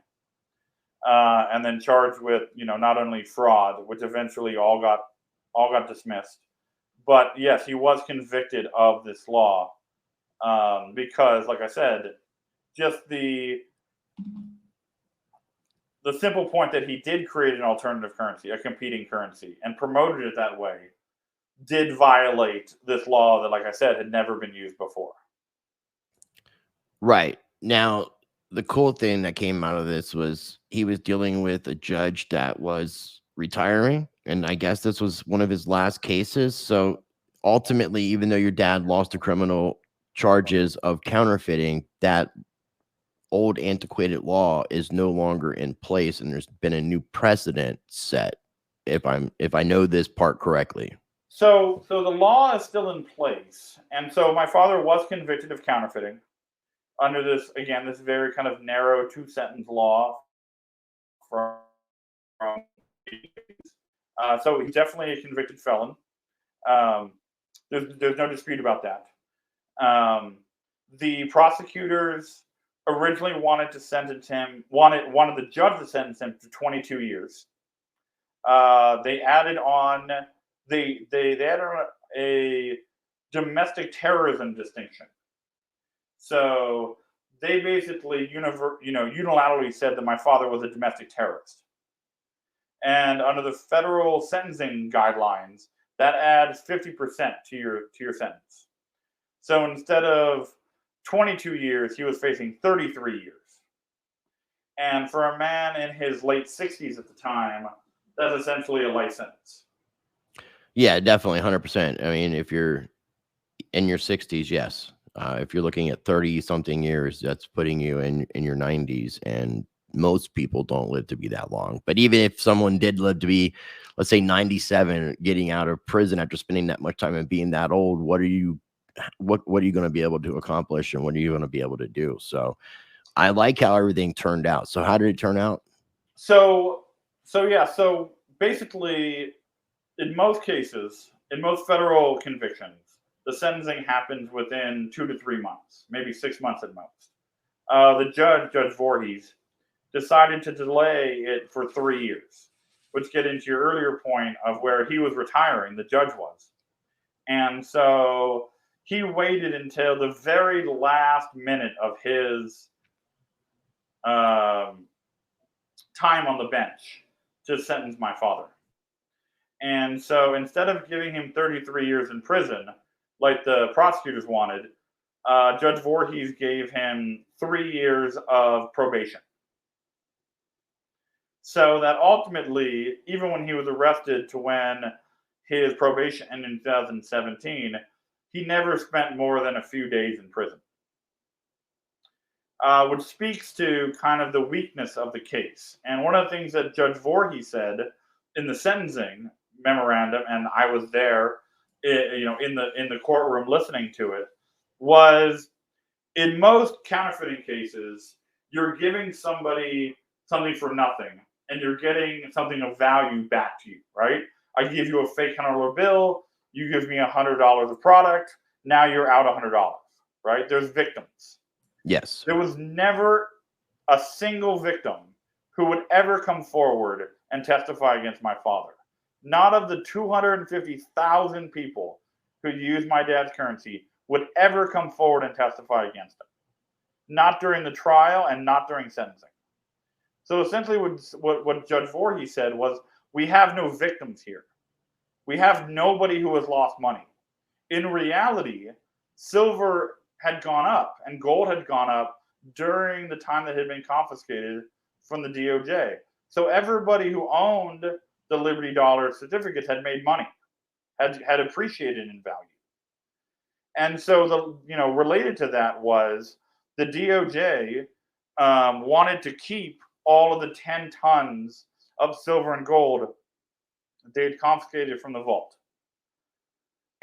and then charged with not only fraud, which eventually all got dismissed, but yes, he was convicted of this law because, like I said, just the simple point that he did create an alternative currency, a competing currency, and promoted it that way, did violate this law that, like I said, had never been used before. Right. Now, the cool thing that came out of this was he was dealing with a judge that was retiring, and I guess this was one of his last cases. So ultimately, even though your dad lost the criminal charges of counterfeiting, that old antiquated law is no longer in place, and there's been a new precedent set, if I know this part correctly. So the law is still in place, and so my father was convicted of counterfeiting under this very kind of narrow 2-sentence law from so he's definitely a convicted felon. There's no dispute about that. The prosecutors originally wanted to sentence him, wanted the judge to sentence him to 22 years. They added on a domestic terrorism distinction. So they basically unilaterally said that my father was a domestic terrorist. And under the federal sentencing guidelines, that adds 50% to your sentence. So instead of 22 years, he was facing 33 years. And for a man in his late 60s at the time, that's essentially a life sentence. Yeah, definitely 100%. I mean, if you're in your 60s, yes. If you're looking at 30 something years, that's putting you in your 90s, and most people don't live to be that long. But even if someone did live to be, let's say 97, getting out of prison after spending that much time and being that old, what are you going to be able to accomplish, and what are you going to be able to do? So I like how everything turned out. So how did it turn out? So basically, in most cases, in most federal convictions, the sentencing happens within 2 to 3 months, maybe 6 months at most. The Judge Voorhees, decided to delay it for 3 years, which get into your earlier point of where he was retiring, the judge was. And so he waited until the very last minute of his time on the bench to sentence my father. And so instead of giving him 33 years in prison, like the prosecutors wanted, Judge Voorhees gave him 3 years of probation. So that ultimately, even when he was arrested to when his probation ended in 2017, he never spent more than a few days in prison. Which speaks to kind of the weakness of the case. And one of the things that Judge Voorhees said in the sentencing memorandum, and I was there, in the courtroom listening to it, was in most counterfeiting cases, you're giving somebody something for nothing, and you're getting something of value back to you, right? I give you a fake $100 bill, you give me $100 of product, now you're out $100, right? There's victims. Yes. There was never a single victim who would ever come forward and testify against my father. Not of the 250,000 people who used my dad's currency would ever come forward and testify against him. Not during the trial and not during sentencing. So essentially what Judge Voorhees said was, we have no victims here. We have nobody who has lost money. In reality, silver had gone up and gold had gone up during the time that had been confiscated from the DOJ. So everybody who owned the Liberty Dollar certificates had made money, had appreciated in value. And so related to that was the DOJ wanted to keep all of the 10 tons of silver and gold they had confiscated from the vault.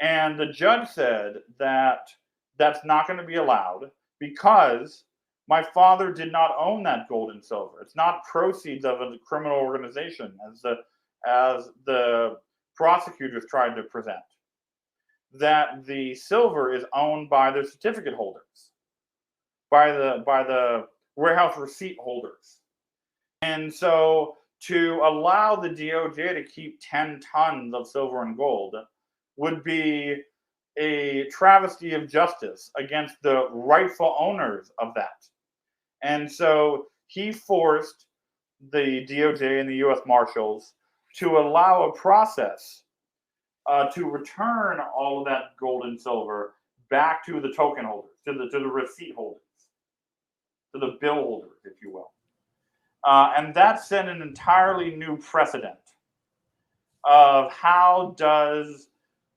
And the judge said that that's not going to be allowed because my father did not own that gold and silver. It's not proceeds of a criminal organization, as the prosecutors tried to present. That the silver is owned by the certificate holders, by the warehouse receipt holders. And so to allow the DOJ to keep 10 tons of silver and gold would be a travesty of justice against the rightful owners of that. And so he forced the DOJ and the U.S. Marshals to allow a process to return all of that gold and silver back to the token holders, to the receipt holders, to the bill holders, if you will. And that set an entirely new precedent of how does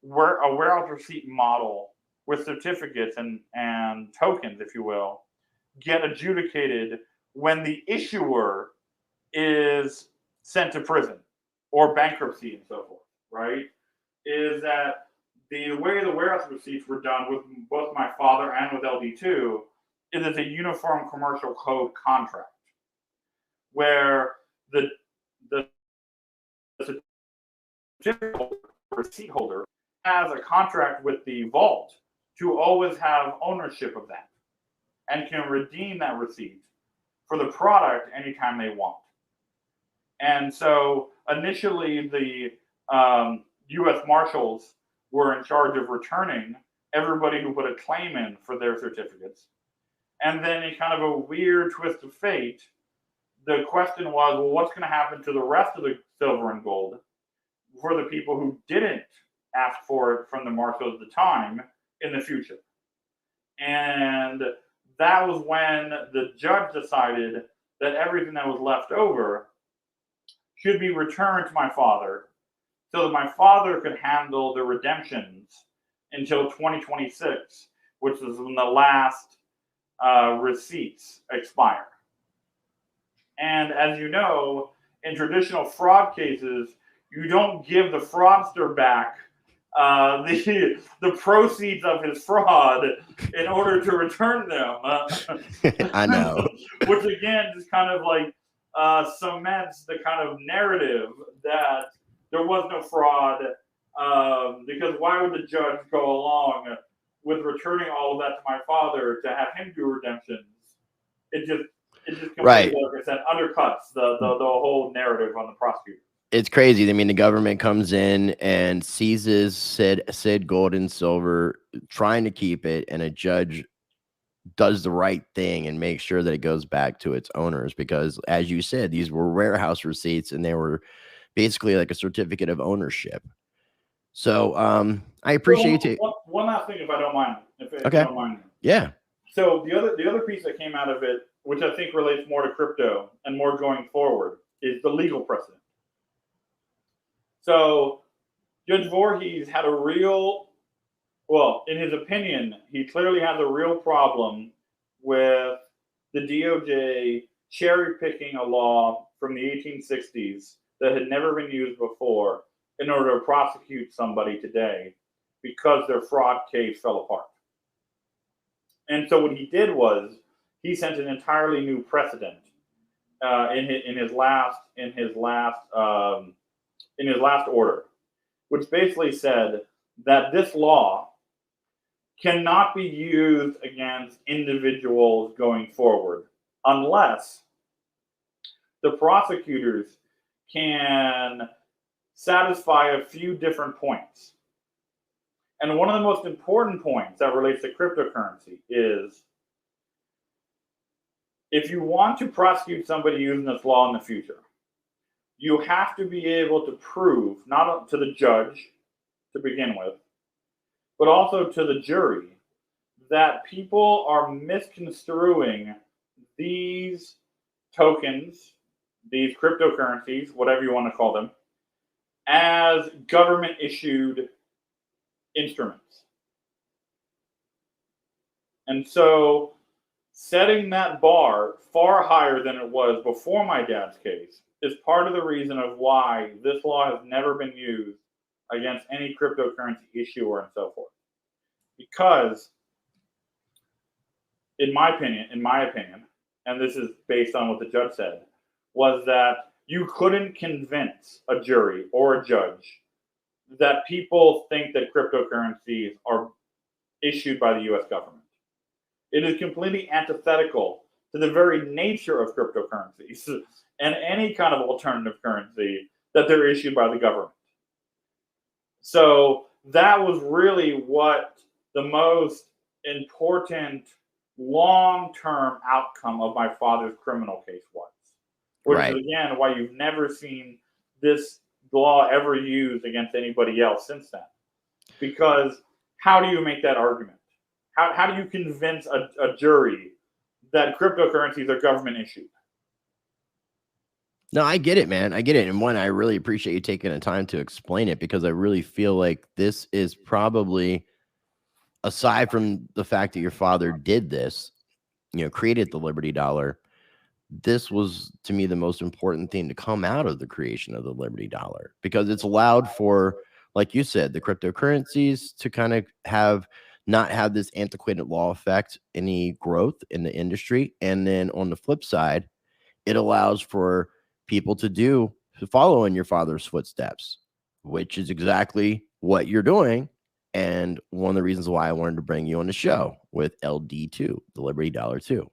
a warehouse receipt model with certificates and tokens, if you will, get adjudicated when the issuer is sent to prison or bankruptcy and so forth, right? Is that the way the warehouse receipts were done with both my father and with LD2 is it's a uniform commercial code contract where the certificate receipt holder has a contract with the vault to always have ownership of that and can redeem that receipt for the product anytime they want. And so initially the U.S. Marshals were in charge of returning everybody who put a claim in for their certificates. And then in kind of a weird twist of fate, the question was, well, what's going to happen to the rest of the silver and gold for the people who didn't ask for it from the Marshals at the time in the future? And that was when the judge decided that everything that was left over should be returned to my father so that my father could handle the redemptions until 2026, which is when the last receipts expire. And as you know, in traditional fraud cases, you don't give the fraudster back the proceeds of his fraud in order to return them. I know. Which again just kind of like cements the kind of narrative that there was no fraud, because why would the judge go along with returning all of that to my father to have him do redemptions? It just completely, Right. like I said, undercuts the whole narrative on the prosecutor. It's crazy. I mean, the government comes in and seizes said gold and silver, trying to keep it, and a judge does the right thing and makes sure that it goes back to its owners, because, as you said, these were warehouse receipts and they were basically like a certificate of ownership. So I appreciate it. One last thing, if I don't mind. If you Okay. don't mind. Yeah. So the other piece that came out of it, which I think relates more to crypto and more going forward, is the legal precedent. So Judge Voorhees had a real, well, in his opinion, he clearly has a real problem with the DOJ cherry picking a law from the 1860s that had never been used before in order to prosecute somebody today because their fraud case fell apart. And so what he did was he sent an entirely new precedent in his last order, which basically said that this law cannot be used against individuals going forward unless the prosecutors can satisfy a few different points. And one of the most important points that relates to cryptocurrency is, if you want to prosecute somebody using this law in the future, you have to be able to prove, not to the judge to begin with, but also to the jury, that people are misconstruing these tokens, these cryptocurrencies, whatever you want to call them, as government-issued instruments. And so setting that bar far higher than it was before my dad's case is part of the reason of why this law has never been used against any cryptocurrency issuer and so forth. Because, in my opinion, and this is based on what the judge said, was that you couldn't convince a jury or a judge that people think that cryptocurrencies are issued by the US government. It is completely antithetical to the very nature of cryptocurrencies and any kind of alternative currency that they're issued by the government. So that was really what the most important long-term outcome of my father's criminal case was. Which Right. is, again, why you've never seen this law ever used against anybody else since then. Because how do you make that argument? How do you convince a jury that cryptocurrencies are government issued? No, I get it, man. I get it. And one, I really appreciate you taking the time to explain it, because I really feel like this is probably, aside from the fact that your father did this, created the Liberty Dollar, this was, to me, the most important thing to come out of the creation of the Liberty Dollar, because it's allowed for, like you said, the cryptocurrencies to kind of not have this antiquated law affect any growth in the industry. And then on the flip side, it allows for people to follow in your father's footsteps, which is exactly what you're doing. And one of the reasons why I wanted to bring you on the show with LD2, the Liberty Dollar 2.